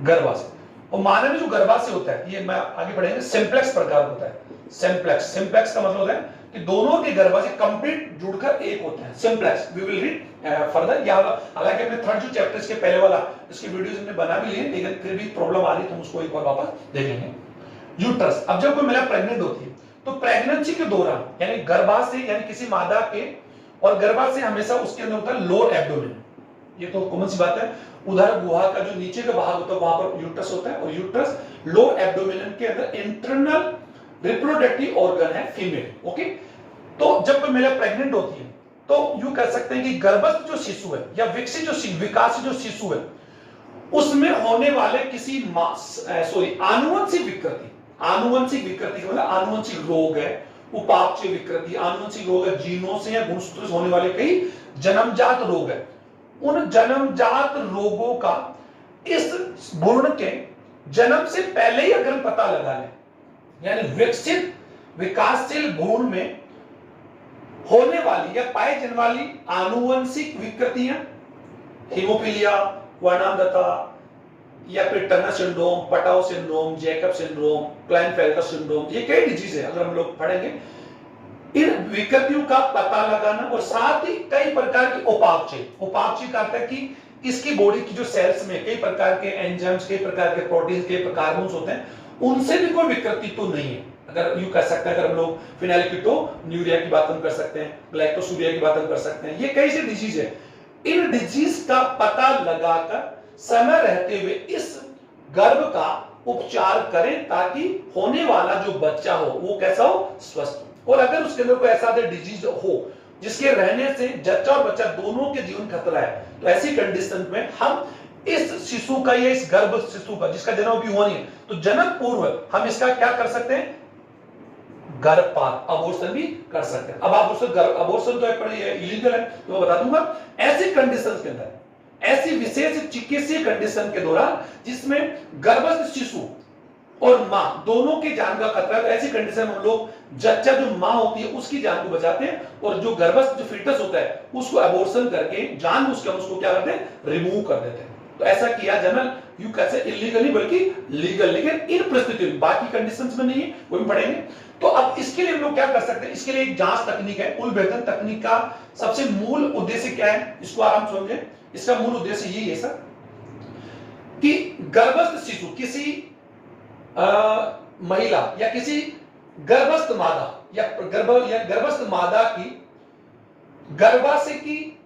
गर्भाशय। और मानव में जो गर्भाशय होता है, ये मैं आगे बढ़ेंगे, सिंप्लेक्स प्रकार होता है, सिंप्लेक्स। सिंप्लेक्स का मतलब है कि दोनों के गर्भाशय कंप्लीट जुड़कर एक होते हैं, simplex. We will read further, या हालांकि अपने थर्ड जो चैप्टर इसके पहले वाला, इसके वीडियोस हमने बना भी लिए, लेकिन फिर भी प्रॉब्लम आ रही है तो हम उसको एक बार वापस देख लेंगे। यूट्रस, अब जब कोई महिला प्रेग्नेंट होती है तो प्रेगनेंसी के दौरान यानी गर्भाशय यानी किसी मादा के, और गर्भाशय हमेशा उसके अंदर होता है लोअर एब्डोमेन, ये तो कॉमन सी बात है, उधर गुहा का जो नीचे का भाग होता है वहां पर यूट्रस होता है, और यूट्रस लोअर एब्डोमेन के अंदर इंटरनल रिप्रोडक्टिव ऑर्गन है, फीमेल, ओके। तो जब कोई महिला प्रेग्नेंट होती है तो यूं कह सकते हैं कि गर्भस्थ जो शिशु है या विकसित जो विकास जो शिशु है उसमें होने वाले किसी आनुवंशिक विकृति, आनुवंशिक विकृति मतलब आनुवंशिक रोग है, उपापचय विकृति, आनुवंशिक रोग है, जीनों से या गुणसूत्र से होने वाले कई जन्मजात रोग है। उन जन्मजात रोगों का इस भ्रूण के जन्म से पहले ही अगर हम पता लगा लें, यानी विकसित विकासशील भ्रूण में होने वाली या पाए जाने वाली आनुवंशिक विकृतियां, हीमोफीलिया, वर्णांधता, या फिर Turner syndrome, Patau syndrome, Jacob syndrome, Klinefelter syndrome, ये कई डिजीज है अगर हम लोग पढ़ेंगे। इन विकृतियों का पता लगाना, और साथ ही कई प्रकार की उपापचय, उपापचय का अर्थ है कि इसकी बॉडी की जो सेल्स में कई प्रकार के एंजाइम्स, कई प्रकार के प्रोटीन, कई प्रकार हार्मोन्स होते हैं, उनसे भी कोई विकृति तो नहीं है। अगर यूं कह सकते हैं, अगर हम लोग फिनाइलकीटोन्यूरिया की बात हम कर सकते हैं, ग्लाइकोसूरिया की बात हम कर सकते हैं, ये कई से डिजीज है। इन डिजीज का पता लगाकर समय रहते हुए इस गर्भ का उपचार करें ताकि होने वाला जो बच्चा हो वो कैसा हो, स्वस्थ हो। और अगर उसके अंदर कोई ऐसा डिजीज हो जिसके रहने से जच्चा और बच्चा दोनों के जीवन खतरा है, तो ऐसी कंडीशन में हम इस शिशु का या इस गर्भ शिशु का जिसका जन्म भी हुआ नहीं है, तो जन्म पूर्व हम इसका क्या कर सकते हैं, गर्भपात, अबॉर्शन भी कर सकते हैं। अब अबॉर्शन तो इलीगल है, तो मैं बता दूंगा ऐसी कंडीशन के अंदर, ऐसी विशेष चिकित्सीय कंडीशन के दौरान जिसमें गर्भस्थ शिशु और मां दोनों की जान का खतरा है। तो ऐसी कंडीशन में हम लोग जच्चा जो मां होती है उसकी जान को बचाते हैं, और जो गर्भस्थ जो फीटस होता है उसको अबॉर्शन करके जानबूझ के उसको क्या करते हैं, रिमूव कर देते हैं। तो ऐसा किया जनरल यू कैसे इलीगली बल्कि लीगल, लेकिन इन परिस्थितियों में, बाकी कंडीशंस में नहीं है, वो भी पढ़ेंगे। तो अब इसके लिए हम लोग क्या कर सकते हैं, इसके लिए एक जांच तकनीक है। उल भेदन तकनीक का सबसे मूल उद्देश्य क्या है, इसको आराम से समझें। इसका मूल उद्देश्य यही है सर कि गर्भस्थ शिशु, किसी महिला या किसी गर्भस्थ मादा या गर्भस्थ मादा की गर्भाशय की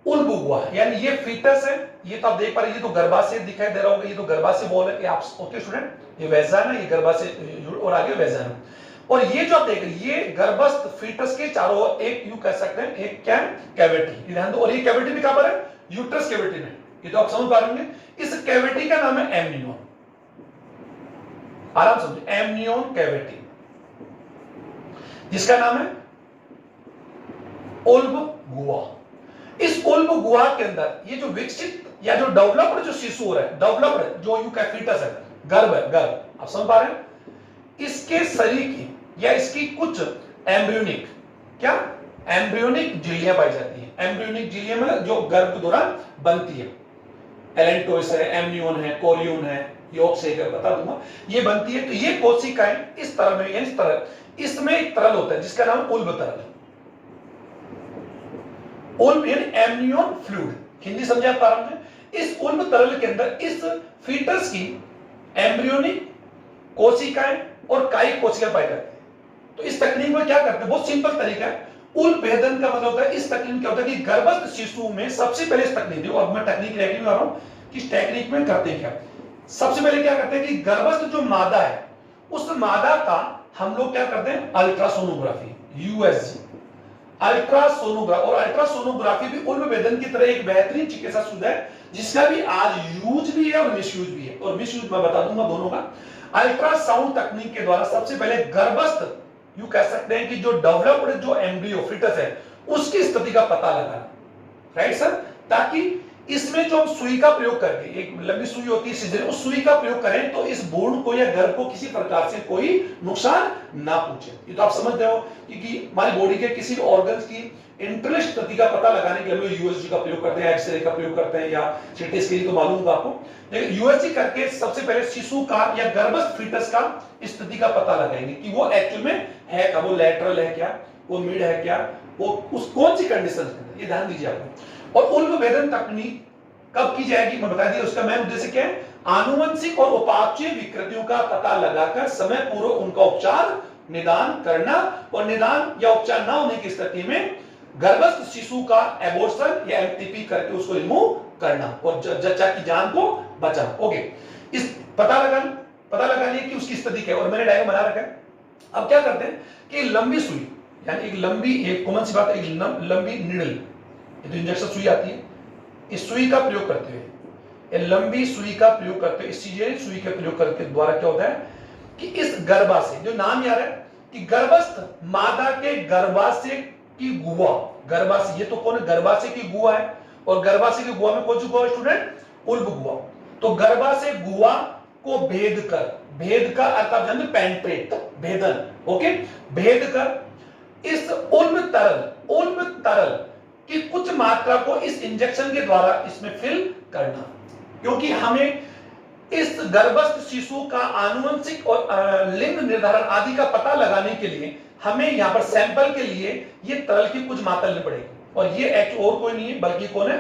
उल्ब हुआ, यानी ये फीटस है, ये तो आप देख पा रहे हैं, ये तो गर्भाशय दिखाई दे रहा होगा, ये तो गर्भाशय बोल है, आप ओके स्टूडेंट, ये वैजाना, ये गर्भाशय और आगे वैजाना। और ये जो आप देख रहे हैं, ये गर्भस्थ फीटस के चारों ओर एक यू कह सकते हैं एक क्या कैविटी, ध्यान दो। और ये कैविटी भी कहां पर है, यूट्रस कैविटी में, ये तो आप समझ पा रहे होंगे। इस कैविटी का नाम है एमनियन, आराम समझिए, एमनियन कैविटी, जिसका नाम है उल्ब गुहा। इस उल्ब गुहा के अंदर ये जो विकसित या जो डेवलप्ड जो शिशु हो रहा है, डेवलप्ड जो यू फीटस है, गर्भ है, गर्भ, आप समझ पा रहे हैं, इसके शरीर की या इसकी कुछ एम्ब्रियोनिक, क्या एम्ब्रियोनिक झिल्लियां पाई जाती हैं। एम्ब्रियोनिक झिल्लियां में जो गर्भ के दौरान बनती है, एलेंटोइस है, एमनियन है, कोरियन है, योग से बता दूंगा, ये बनती है। तो ये कोशिकाएं इस तरह में, इस तरह, इसमें एक तरल होता है जिसका नाम उल्ब तरल, उल्ब यानी एमनियन फ्लूइड, हिंदी समझे आप आराम से। इस उल्ब तरल के अंदर इस फीटस की एम्ब्रियोनिक कोशिकाएं और कायिक कोशिकाएं पाई जाती है। तो इस तकनीक में क्या करते हैं, बहुत सिंपल तरीका है। उल्ब भेदन का मतलब होता है, इस तकनीक क्या होता है कि गर्भस्थ शिशु में सबसे पहले इस तकनीक, और मैं तकनीक रेगुलर कर रहा हूं कि इस टेक्निक में करते हैं क्या, सबसे पहले क्या करते हैं कि गर्भस्थ जो मादा है उस मादा का हम लोग क्या करते हैं, अल्ट्रासोनोग्राफी, यूएसजी, अल्ट्रासोनोग्राफी। और अल्ट्रासोनोग्राफी भी उल्ब भेदन की तरह एक बेहतरीन चिकित्सा सुविधा है, जिसका भी आज यूज भी है और मिसयूज भी है, और मिसयूज मैं बता दूंगा दोनों का। अल्ट्रासाउंड तकनीक के द्वारा सबसे पहले गर्भस्थ यू कह सकते हैं कि जो डेवलप्ड जो एम्ब्रियो फीटस है उसकी स्थिति का पता लगाना, राइट सर, ताकि इसमें जो हम सुई का प्रयोग करके, एक लंबी सुई होती है सीजर, उस सुई का प्रयोग करें तो इस भ्रूण को या गर्भ को किसी प्रकार से कोई नुकसान ना पहुंचे। ये तो आप समझते हो कि हमारी बॉडी के किसी ऑर्गन्स की इंटरनल स्थिति का पता लगाने के लिए हम लोग यूएसजी का प्रयोग करते हैं, एक्सरे का प्रयोग करते हैं, या सीटी स्कैन, तो मालूम होगा आपको। लेकिन यूएसजी करके सबसे पहले शिशु का या गर्भस्थ फीटस का स्थिति का पता लगाएंगे कि वो एक्चुअल में है क्या, वो लैटरल है क्या, वो मिड है क्या, वो उस कौन सी कंडीशन है, ये ध्यान दीजिए आपको। और उल्ब भेदन तकनीक कब की जाएगी, मैं बता दिया, उसका मेन उद्देश्य क्या है, आनुवंशिक और उपापचय विकृतियों का पता लगाकर समय पूर्व उनका उपचार निदान करना, और निदान या उपचार ना होने की स्थिति में गर्भस्थ शिशु का एबॉर्शन या एमटीपी करके उसको रिमूव करना और जच्चा की जान को बचाना। ओके, इस पता लगाने की उसकी स्थिति क्या है, और मैंने डायग्राम बना रखा है। अब क्या करते हैं कि लंबी सुई, यानी एक लंबी, एक कॉमन सी बात है, एक लंबी निडल, ये तो इंजेक्शन सुई आती है, इस सुई का प्रयोग करते हुए, लंबी सुई का प्रयोग करते हुए, इस सुई के प्रयोग करके द्वारा क्या होता है कि इस गर्भाशय, जो नाम याद है कि गर्भस्थ मादा के गर्भाशय की गुहा, गर्भाशय, ये तो कौन है, गर्भाशय की गुहा है, और गर्भाशय की गुहा में कौन सी गुहा है स्टूडेंट, उल्ब गुहा। तो गर्भाशय गुहा को भेद का अर्थ आप जानते, पेंट्रेट, भेदन, ओके, भेद कर इस उल्ब तरल की कुछ मात्रा को इस इंजेक्शन के द्वारा इसमें फिल करना, क्योंकि हमें इस गर्भस्थ शिशु का आनुवंशिक और लिंग निर्धारण आदि का पता लगाने के लिए हमें यहां पर सैंपल के लिए ये तरल की कुछ मात्रा लेनी पड़ेगी, और ये एक्ट और कोई नहीं है बल्कि कौन है,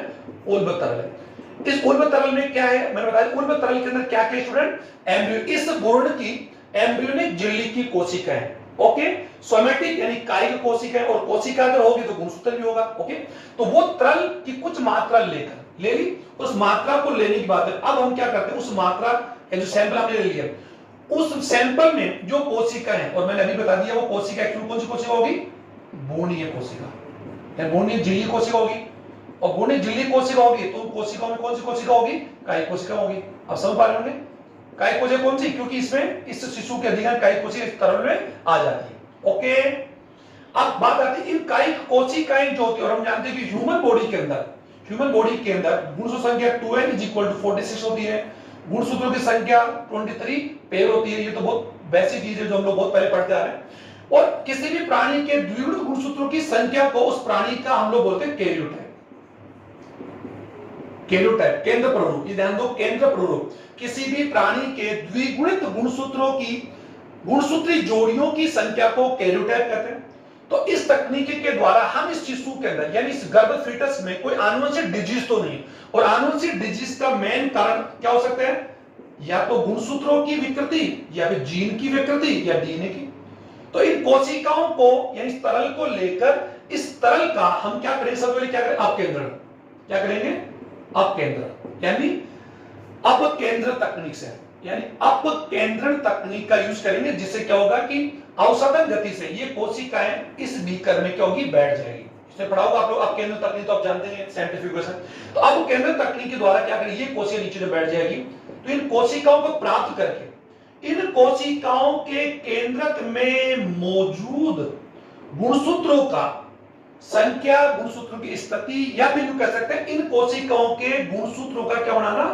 उल्ब तरल है। इस उल्ब तरल में क्या है, मैंने बताया, उल्ब तरल के अंदर क्या क्या स्टूडेंट, एम्ब्रियो, इस भ्रूण की एम्ब्रियोनिक झिल्ली की कोशिकाएं, ओके, सोमेटिक यानी कायिक कोशिका, और कोशिका अगर होगी तो गुणसूत्र भी होगा, ओके। तो वो तरल की कुछ मात्रा लेकर ले ली, उस मात्रा को लेने की बात है। अब हम क्या करते हैं, उस मात्रा जो सैंपल हमने ले लिया, उस सैंपल में जो कोशिका है, और मैंने अभी बता दिया वो कोशिका एक्चुअली कौन सी कोशिका होगी, भ्रूणीय कोशिका, भ्रूणीय झिल्ली कोशिका होगी, और भ्रूणीय झिल्ली कोशिका होगी तो कोशिकाओं में कौन सी कोशिका होगी, कायिक कोशिका होगी। अब समझ पा रहे होंगे कायिक कोशिका कौन सी, क्योंकि इसमें इस शिशु के अधिकांश कायिक कोशिका इस तरल में आ जाती है, ओके। अब बात आती है इन कायिक कोशिकाएं जो होती है, और हम जानते हैं कि ह्यूमन बॉडी के अंदर गुणसूत्र संख्या 2n = 46 होती है, गुणसूत्रों की संख्या 23 पेयर होती है, ये तो बहुत वैसी चीज है जो हम लोग बहुत पहले पढ़ते आ रहे हैं। और किसी भी प्राणी के द्विगुणित गुणसूत्रों की संख्या को उस प्राणी का हम लोग बोलते हैं कैरियोटाइप। कैरियोटाइप केंद्र प्ररूप, ये ध्यान दो, केंद्र प्ररूप। किसी भी प्राणी के द्विगुणित गुणसूत्रों की गुणसूत्री जोड़ियों की संख्या को कैरियोटाइप कहते हैं। तो इस तकनीक के द्वारा हम इस शिशु के अंदर यानी इस गर्भ फीटस में कोई आनुवंशिक डिजीज तो नहीं, और आनुवंशिक डिजीज का मेन कारण क्या हो सकता है, या तो गुणसूत्रों की विकृति या फिर जीन की विकृति या डीएनए की। तो इन कोशिकाओं को यानी इस तरल को लेकर इस तरल का हम क्या करेंगे, सबसे पहले क्या करें, अपकेंद्रण। क्या करेंगे, अपकेंद्रण, यानी अपकेंद्र तकनीक से, यानी अपकेंद्रण तकनीक का यूज करेंगे, जिससे क्या होगा कि औसतन गति से ये कोशिकाएं इस बीकर में क्या होगी, बैठ जाएगी। इसमें पढ़ा होगा आप लोग अपकेंद्र तकनीक, तो आप जानते हैं साइंटिफिक क्वेश्चन। तो अपकेंद्र तकनीक के द्वारा क्या करेंगे, ये कोशिका नीचे में बैठ जाएगी। तो इन कोशिकाओं को प्राप्त करके इन कोशिकाओं के केंद्रक में मौजूद गुणसूत्रों का संख्या, गुणसूत्रों की स्थिति, या फिर कह सकते हैं इन कोशिकाओं के गुणसूत्रों का क्या बनाना,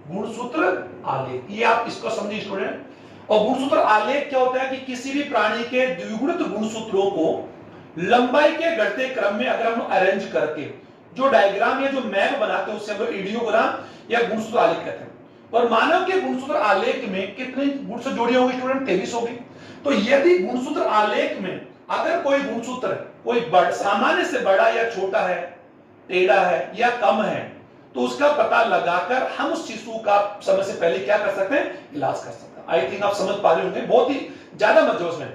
गुणसूत्र आलेख। ये आप इसको समझिए स्टूडेंट। और गुणसूत्र आलेख क्या होता है कि किसी भी प्राणी के द्विगुणित गुणसूत्रों को लंबाई के घटते क्रम में अगर हम अरेंज करके जो डायग्राम या जो मैप बनाते हैं, उससे हम लोग इडियोग्राम या गुणसूत्र आलेख कहते हैं। और मानव के गुणसूत्र आलेख में कितनी गुणसूत्र जोड़ियां होंगी स्टूडेंट, 23 होगी। तो यदि गुणसूत्र आलेख में अगर कोई गुणसूत्र कोई सामान्य से बड़ा या छोटा है, टेढ़ा है या कम है, तो उसका पता लगाकर हम उस शिशु का समय से पहले क्या कर सकते हैं, इलाज कर सकते हैं। आई थिंक आप समझ पा रहे होंगे, बहुत ही ज्यादा मत जोश में।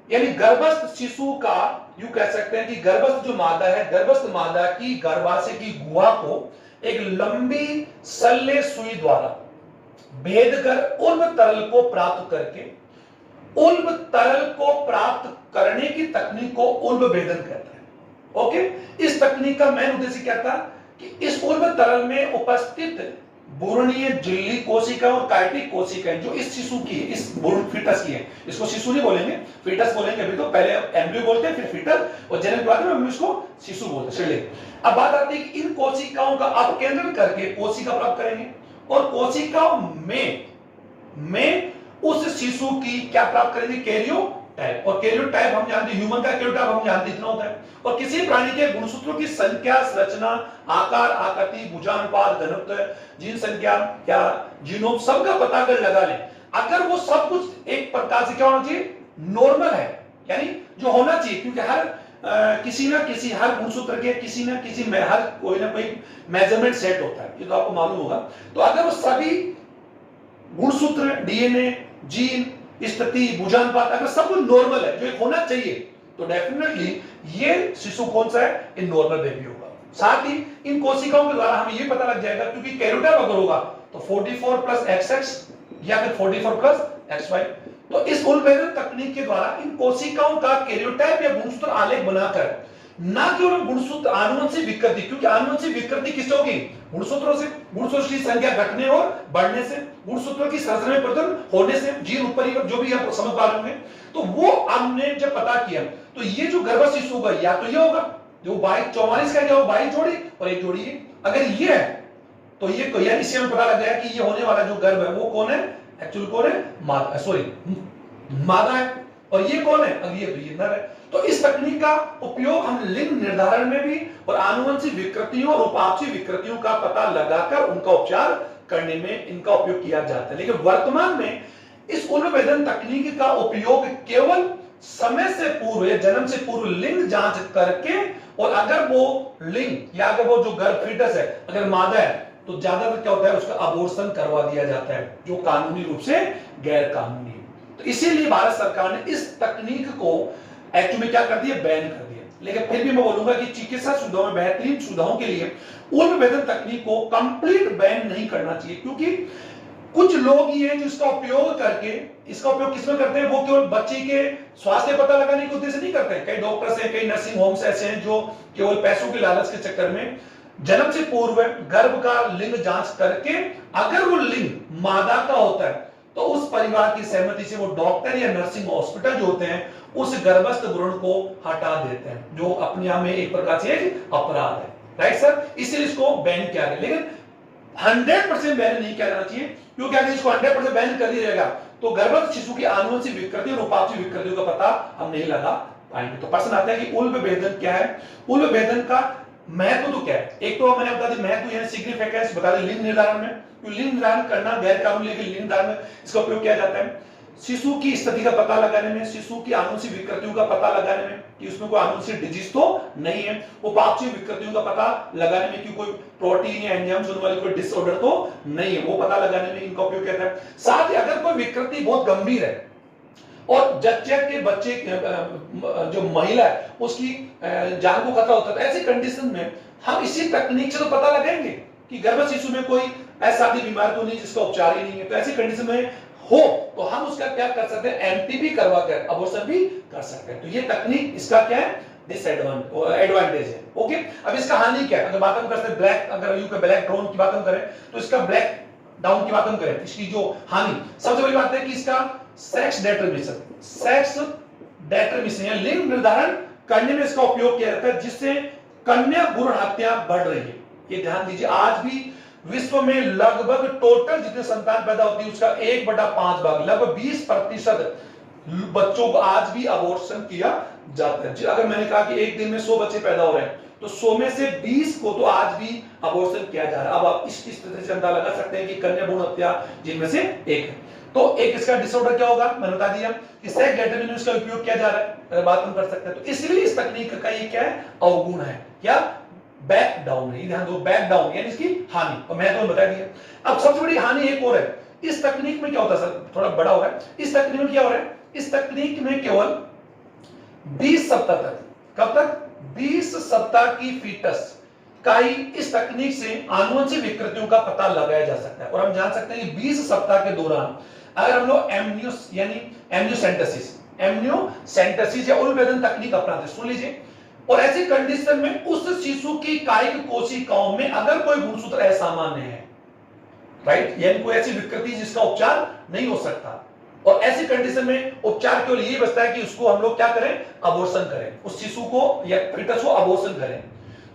यानी गर्भस्थ शिशु का यूं कह सकते हैं कि गर्भस्थ जो मादा है, गर्भस्थ मादा की गर्भाशय की गुहा को एक लंबी सल्ले सुई द्वारा भेद कर उल्ब तरल को प्राप्त करके, उल्ब तरल को प्राप्त करने की तकनीक को उल्ब भेदन कहते हैं। ओके, इस तकनीक का मेन उद्देश्य क्या था कि इस उल्ब तरल में उपस्थित भ्रूणीय झिल्ली कोशिका और काइटिक कोशिकाएं जो इस शिशु की है, इस फीटस की है, इसको शिशु नहीं बोलेंगे, फीटस बोलेंगे। अभी तो पहले एम्ब्रियो बोलते हैं, फिर फीटस, और जन्म के बाद में हम इसको शिशु बोलते हैं। अब बात आती है कि इन कोशिकाओं का अपकेंद्रण करके कोशिका प्राप्त करेंगे, और कोशिकाओं में उस शिशु की क्या प्राप्त करेंगे, कैरियोटाइप। और कैरियोटाइप हम जानते हैं, ह्यूमन का कैरियोटाइप हम जानते इतना होता है। और किसी प्राणी के गुणसूत्रों की संख्या, संरचना, आकार, आकृति, भुजानुपात, घनत्व, जीन संख्या या जीनोम, सबका पता अगर लगा लें, अगर वो सब कुछ एक प्रकार से क्या होना चाहिए, नॉर्मल है, यानी जो होना चाहिए, क्योंकि हर किसी ना किसी, हर गुणसूत्र के किसी ना किसी में हर कोई ना कोई मेजरमेंट सेट होता है, ये तो आपको मालूम होगा। तो अगर वो सभी गुणसूत्र, डीएनए, जीन, स्थिति, भुजानुपात अगर सब कुछ नॉर्मल है, जो एक होना चाहिए, तो डेफिनेटली ये शिशु कौन सा है, इन नॉर्मल बेबी होगा। साथ ही इन कोशिकाओं के द्वारा हमें ये पता लग जाएगा, क्योंकि कैरियोटाइप अगर होगा तो 44 प्लस XX या फिर 44 प्लस XY। तो इस उल्बेधन तकनीक के द्वारा इन कोशिकाओं का कैरियोटाइप या गुणसूत्र आलेख बनाकर ना केवल गुणसूत्र आनुवंशिक विकृति, क्योंकि आनुवंशिक विकृति किससे होगी, गुणसूत्रों से, गुणसूत्रों की संख्या घटने और बढ़ने से, गुणसूत्रों की संरचना में परिवर्तन होने से, जीन उत्परिवर्तन, जो भी आप समझ पा रहे होंगे। तो वो हमने जब पता किया, तो ये जो गर्भ शिशु होगा या तो ये होगा जो 44 का, क्या हो 22 जोड़ी और एक जोड़ी है। अगर ये है तो ये यानी इससे हमें पता लग गया कि ये होने वाला जो गर्भ है वो कौन है, एक्चुअली कौन है, मादा, सॉरी मादा है। और ये कौन है, अब ये नर है। तो इस तकनीक का उपयोग हम लिंग निर्धारण में भी और आनुवंशिक विकृतियों और उपापचयी विकृतियों का पता लगाकर उनका उपचार करने में इनका उपयोग किया जाता है। लेकिन वर्तमान में इस उल्बेधन तकनीक का उपयोग केवल समय से पूर्व या जन्म से पूर्व लिंग जांच करके, और अगर वो लिंग या अगर वो जो गर्भ फीटस है अगर मादा है, तो ज्यादातर क्या होता है, उसका अबॉर्शन करवा दिया जाता है, जो कानूनी रूप से गैर कानूनी है। तो इसीलिए भारत सरकार ने इस तकनीक को एक्ट में क्या कर दिया, बैन कर दिया। लेकिन फिर भी मैं बोलूंगा कि चिकित्सा सुविधाओं में बेहतरीन सुविधाओं के लिए उल्बेधन तकनीक को कंप्लीट बैन नहीं करना चाहिए, क्योंकि कुछ लोग ये हैं जो इसका उपयोग करके, इसका उपयोग किसमें करते हैं, वो केवल बच्चे के स्वास्थ्य पता लगाने के उद्देश्य नहीं करते हैं। कई डॉक्टर्स हैं, कई नर्सिंग होम्स ऐसे हैं जो केवल पैसों के लालच के चक्कर में जन्म से पूर्व गर्भ का लिंग जांच करके अगर वो लिंग मादा का होता है तो उस परिवार की सहमति से वो डॉक्टर या नर्सिंग हॉस्पिटल जो होते हैं उस गर्भस्थ भ्रूण को हटा देते हैं, जो अपने आप में एक प्रकार से एक अपराध है। राइट सर, इसलिए इसको बैन किया गया। लेकिन 100% बैन नहीं किया जाना चाहिए, क्योंकि अगर इसको 100% बैन कर दिया जाएगा तो गर्भस्थ शिशु की आनुवंशिक विकृति और उपापचय विकृतियों का पता हम नहीं लगा पाएंगे। तो प्रश्न आता है कि उल्ब भेदन क्या है? उल्ब भेदन का महत्व तो क्या है? एक तो मैंने बता दिया महत्व यानी सिग्निफिकेंस बता दिया लिंग निर्धारण में, तो लिंग निर्धारण करना गैर कानूनी लेकिन लिंग निर्धारण में इसका उपयोग किया जाता है। शिशु की स्थिति का पता लगाने में, शिशु की आनुवंशिक विकृतियों का पता लगाने में कि उसमें कोई आनुवंशिक डिजीज तो नहीं है, उपापचय विकृतियों का पता लगाने में कि कोई प्रोटीन या एंजाइम्स होने वाली कोई डिसऑर्डर तो नहीं है, वो पता लगाने में इनका उपयोग किया जाता है। साथ ही अगर कोई विकृति बहुत गंभीर है और जच्चक के बच्चे जो महिला है उसकी जान को खतरा होता है, ऐसी कंडीशन में हम इसी तकनीक से तो पता लगाएंगे कि गर्भस्थ शिशु में कोई ऐसा बीमारी तो नहीं जिसका उपचार ही नहीं है। तो ऐसी कंडीशन में हो तो हम उसका क्या कर सकते हैं? एमटीबी करवा कर अबॉर्शन भी कर सकते हैं। तो ये तकनीक इसका क्या है? एडवांटेज है। ओके, अब इसका हानि क्या है? अगर बात हम करते हैं ब्लैक, अगर यू के ब्लैक ड्रोन की बात हम करें तो इसका ब्लैक डाउन की बात हम करें, इसकी जो हानि सबसे बड़ी बात है कि इसका सेक्स डेटर्मिनेशन या लिंग निर्धारण करने में इसका उपयोग किया जाता है, जिससे कन्या भ्रूण हत्या बढ़ रही है। ये ध्यान दीजिए, आज भी विश्व में लगभग टोटल जितने संतान पैदा होती है उसका 1/5 भाग, लगभग 20% बच्चों को आज भी अबॉर्शन किया जाता है। अगर मैंने कहा कि एक दिन में 100 बच्चे पैदा हो रहे हैं तो 100 में से 20 को तो आज भी अबॉर्शन किया जा रहा है। अब आप इसकी स्थिति से अंदाजा लगा सकते हैं कि कन्या भ्रूण हत्या जिनमें से एक है। तो एक इसका डिसऑर्डर क्या होगा? मैंने बता दिया कि सेक्स डेटर्मिनेशन का उपयोग किया जा रहा है, अगर बात हम कर सकते हैं। तो इसलिए इस तकनीक का ये क्या है? अवगुण है। क्या? बैक डाउन है। ध्यान दो, बैक डाउन यानी इसकी हानि, और मैं तो बता दिया। अब सबसे बड़ी हानि एक और है, इस तकनीक में क्या होता है सर, थोड़ा बड़ा हो रहा है, इस तकनीक में क्या हो रहा है? इस तकनीक में केवल 20 सप्ताह तक, कब तक? 20 सप्ताह की फीटस का ही इस तकनीक से आनुवंशिक विकृतियों का पता लगाया जा सकता है। और हम जान सकते हैं कि 20 सप्ताह के दौरान अगर हम लोग एमनियोस यानी एमनियोसेंटेसिस या उल्बेधन तकनीक अपनाते हैं, सुन लीजिए, और ऐसी कंडीशन में उस शिशु की कायिक कोशिकाओं में अगर कोई गुणसूत्र असामान्य है, राइट, यानी कोई ऐसी विकृति जिसका उपचार नहीं हो सकता, और ऐसी कंडीशन में उपचार केवल ये बचता है कि उसको हम लोग क्या करें? अबॉर्शन करें, उस शिशु को या फीटस को अबॉर्शन करें।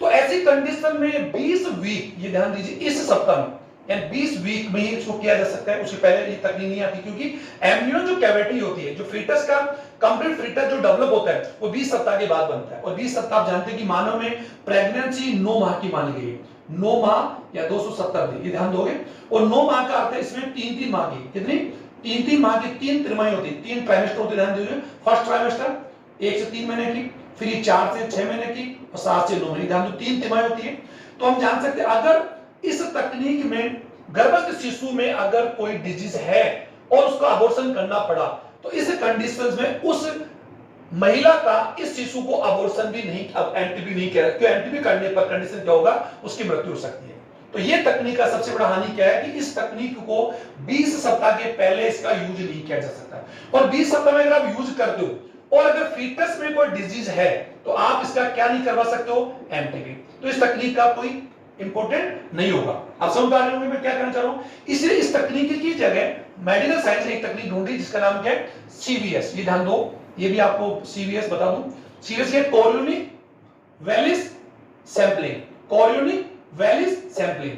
तो ऐसी कंडीशन में 20 वीक, ये ध्यान दीजिए, इस सप्ताह में यानी 20 वीक में ही इसको किया जा सकता है। उससे पहले ये तकनीक नहीं आती, क्योंकि एम्ब्रियो जो कैविटी होती है, जो फीटस का कंप्लीट फीटस जो डेवलप होता है वो 20 सप्ताह के बाद बनता है। और 20 सप्ताह आप जानते हैं कि मानव में प्रेगनेंसी 9 माह की मानी गई है, 9 माह या 270 दिन, ये ध्यान दोगे। और 9 माह का अर्थ है इसमें 3-3 माह की, कितनी? 3-3 माह की 3 तिमाही होती है, 3 ट्राइमेस्टर होते हैं, ध्यान दीजिए। फर्स्ट ट्राइमेस्टर 1 से 3 महीने की, फिर 4 से 6 महीने की, और 7 से 9 महीने, ध्यान दो, 3 तिमाही होती है। तो हम जान सकते हैं अगर इस तकनीक में गर्भस्थ शिशु में अगर कोई डिजीज है और उसका अबॉर्शन करना पड़ा, तो इस कंडीशंस में उस महिला का इस शिशु को अबॉर्शन भी नहीं, अब एमटीबी नहीं किया, क्योंकि एमटीबी करने पर कंडीशन क्या होगा? उसकी मृत्यु हो सकती है। तो ये तकनीक का सबसे बड़ा हानि क्या है कि इस तकनीक को 20 सप्ताह के पहले इसका यूज नहीं किया जा सकता। और 20 सप्ताह में अगर आप यूज करते हो और अगर फीटस में कोई डिजीज है तो आप इसका क्या नहीं करवा सकते हो? एमटीबी। तो इस तकनीक का कोई इंपॉर्टेंट नहीं होगा। आप समझ पा रहे होंगे मैं क्या कहना चाह रहा हूं। इसलिए इस तकनीक की जगह मेडिकल साइंस ने एक तकनीक ढूंढी जिसका नाम क्या है? सीवीएस। ये ध्यान दो, ये भी आपको सीवीएस बता दूं। सीवीएस क्या है? Chorionic villus sampling. Chorionic villus sampling.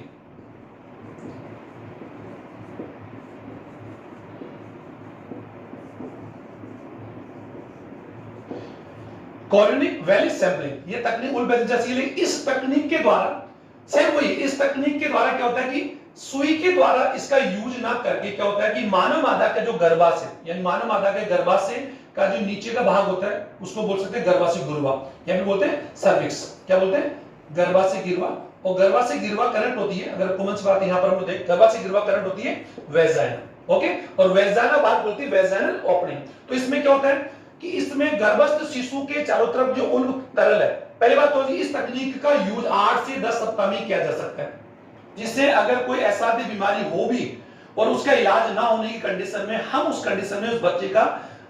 Chorionic villus sampling ये तकनीक उल्बेधन जैसी है। इस तकनीक के द्वारा सेम वही, इस तकनीक के द्वारा क्या होता है कि सुई के द्वारा इसका यूज ना करके क्या होता है कि मानव मादा का जो गर्भाशय यानी मानव मादा के गर्भाशय का जो नीचे का भाग होता है उसको बोल सकते हैं गर्भाशय गिरवा, यानी बोलते हैं सर्विक्स। क्या बोलते हैं? गर्भाशय गिरवा। और गर्भाशय गिरवा करंट होती है, अगर कॉमन सी बात यहां पर हम देख, गर्भाशय गिरवा करंट होती है वेजाइना। ओके, और वेजाइना बात बोलती है वेजाइनल ओपनिंग। तो इसमें क्या होता है कि इसमें गर्भस्थ शिशु के चारों तरफ जो उल्ब तरल है, पहली बात तो इस तकनीक का यूज 8 से 10 सप्ताह में किया जा सकता है, जिससे अगर कोई ऐसा बीमारी हो भी और उसका इलाज ना होने की कंडीशन में हम उस कंडीशन में उस बच्चे का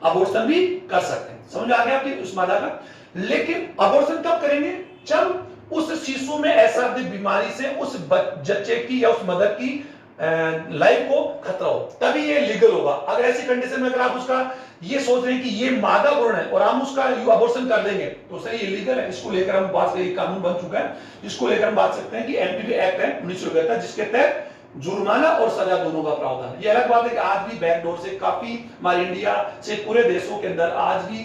अबॉर्शन भी कर सकते हैं। समझ आ गया आपकी उस मादा का? लेकिन अबॉर्शन कब करेंगे? जब उस शिशु में ऐसा बीमारी से उस बच्चे की या उस मदर की लाइफ को खतरा हो, तभी ये लीगल होगा। अगर ऐसी कंडीशन में अगर आप उसका ये सोच रहे हैं कि ये मादा भ्रूण है और हम उसका अबॉर्शन कर देंगे तो सही इलीगल है। इसको लेकर हम बात, कानून बन चुका है, इसको लेकर हम बात सकते हैं कि एमपीपी एक्ट है 1971, जिसके तहत जुर्माना और सजा दोनों का प्रावधान। ये अलग बात है कि आज भी बैकडोर से काफी हमारे इंडिया से पूरे देशों के अंदर आज भी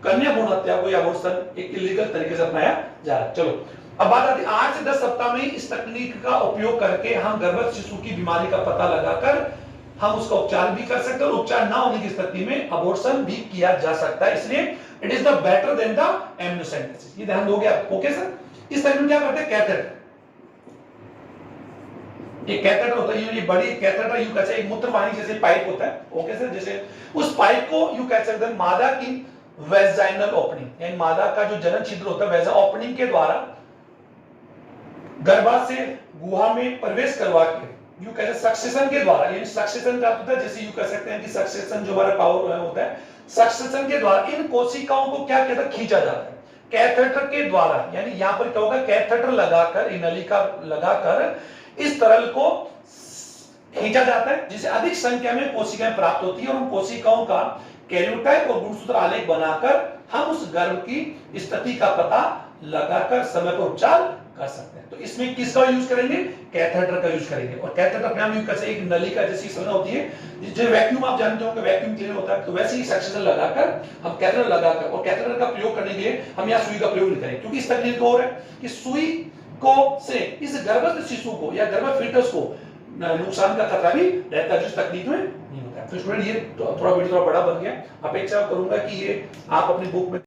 कन्या भ्रूण हत्या को या अबॉर्शन एक इलीगल तरीके से अपनाया जा रहा है। चलो अब बात आती है 8 से 10 सप्ताह में इस तकनीक का उपयोग करके हम गर्भस्थ शिशु की बीमारी का पता लगाकर हम उसका उपचार भी कर सकते हैं और उपचार ना होने की स्थिति में अबॉर्शन भी किया जा सकता है। इसलिए it is the better than the amniocentesis. ये ध्यान दोगे आप? Okay sir. इस तकनीक में क्या करते हैं? कैथेटर, ये कैथेटर होता है, ये बड़ी कैथेटर यू कैसे एक मूत्रवाहिनी जैसे पाइप होता है। Okay sir. जैसे उस पाइप को यू कह सकते हैं मादा की वेजाइनल ओपनिंग, यानी मादा का जो जनन छिद्र होता है वेजा ओपनिंग के द्वारा गर्भाशय गुहा में प्रवेश करवा के यू कह सकते सक्सेशन के द्वारा, यानी सक्सेशन का होता है जैसे यू कह सकते हैं कि सक्सेशन जो हमारा पावर होता है, सक्सेशन के द्वारा इन कोशिकाओं को क्या कहता है? खींचा जाता है कैथेटर के द्वारा। यानी यहां पर क्या होगा? कैथेटर लगाकर, नलिका लगाकर इस तरल को खींचा जाता है, जिसे अधिक संख्या में कोशिकाएं प्राप्त होती है और उन कोशिकाओं का कैरियोटाइप और गुणसूत्र आलेख बनाकर हम उस गर्भ की स्थिति का पता लगाकर समय पर उपचार कर सकते हैं। तो इसमें किसका यूज करेंगे? कैथेटर का यूज करेंगे। और कैथेटर अपने आप यूज कैसे? एक नलिका जैसी संरचना होती है, जो वैक्यूम आप जानते हो कि वैक्यूम क्लीनर होता है, तो वैसे ही सक्सेशन लगाकर हम कैथेटर लगाकर, और कैथेटर का प्रयोग करने के लिए हम यहाँ सुई का प्रयोग नहीं करेंगे, क्योंकि इस तकनीक को और है कि सुई को से इस गर्भस्थ शिशु को या गर्भ फीटस को नुकसान का खतरा भी रहता है, जिस तकनीक में नहीं होता है। तो स्टूडेंट ये थोड़ा वीडियो थोड़ा बड़ा बन गया, अपेक्षा करूंगा कि ये आप अपनी बुक में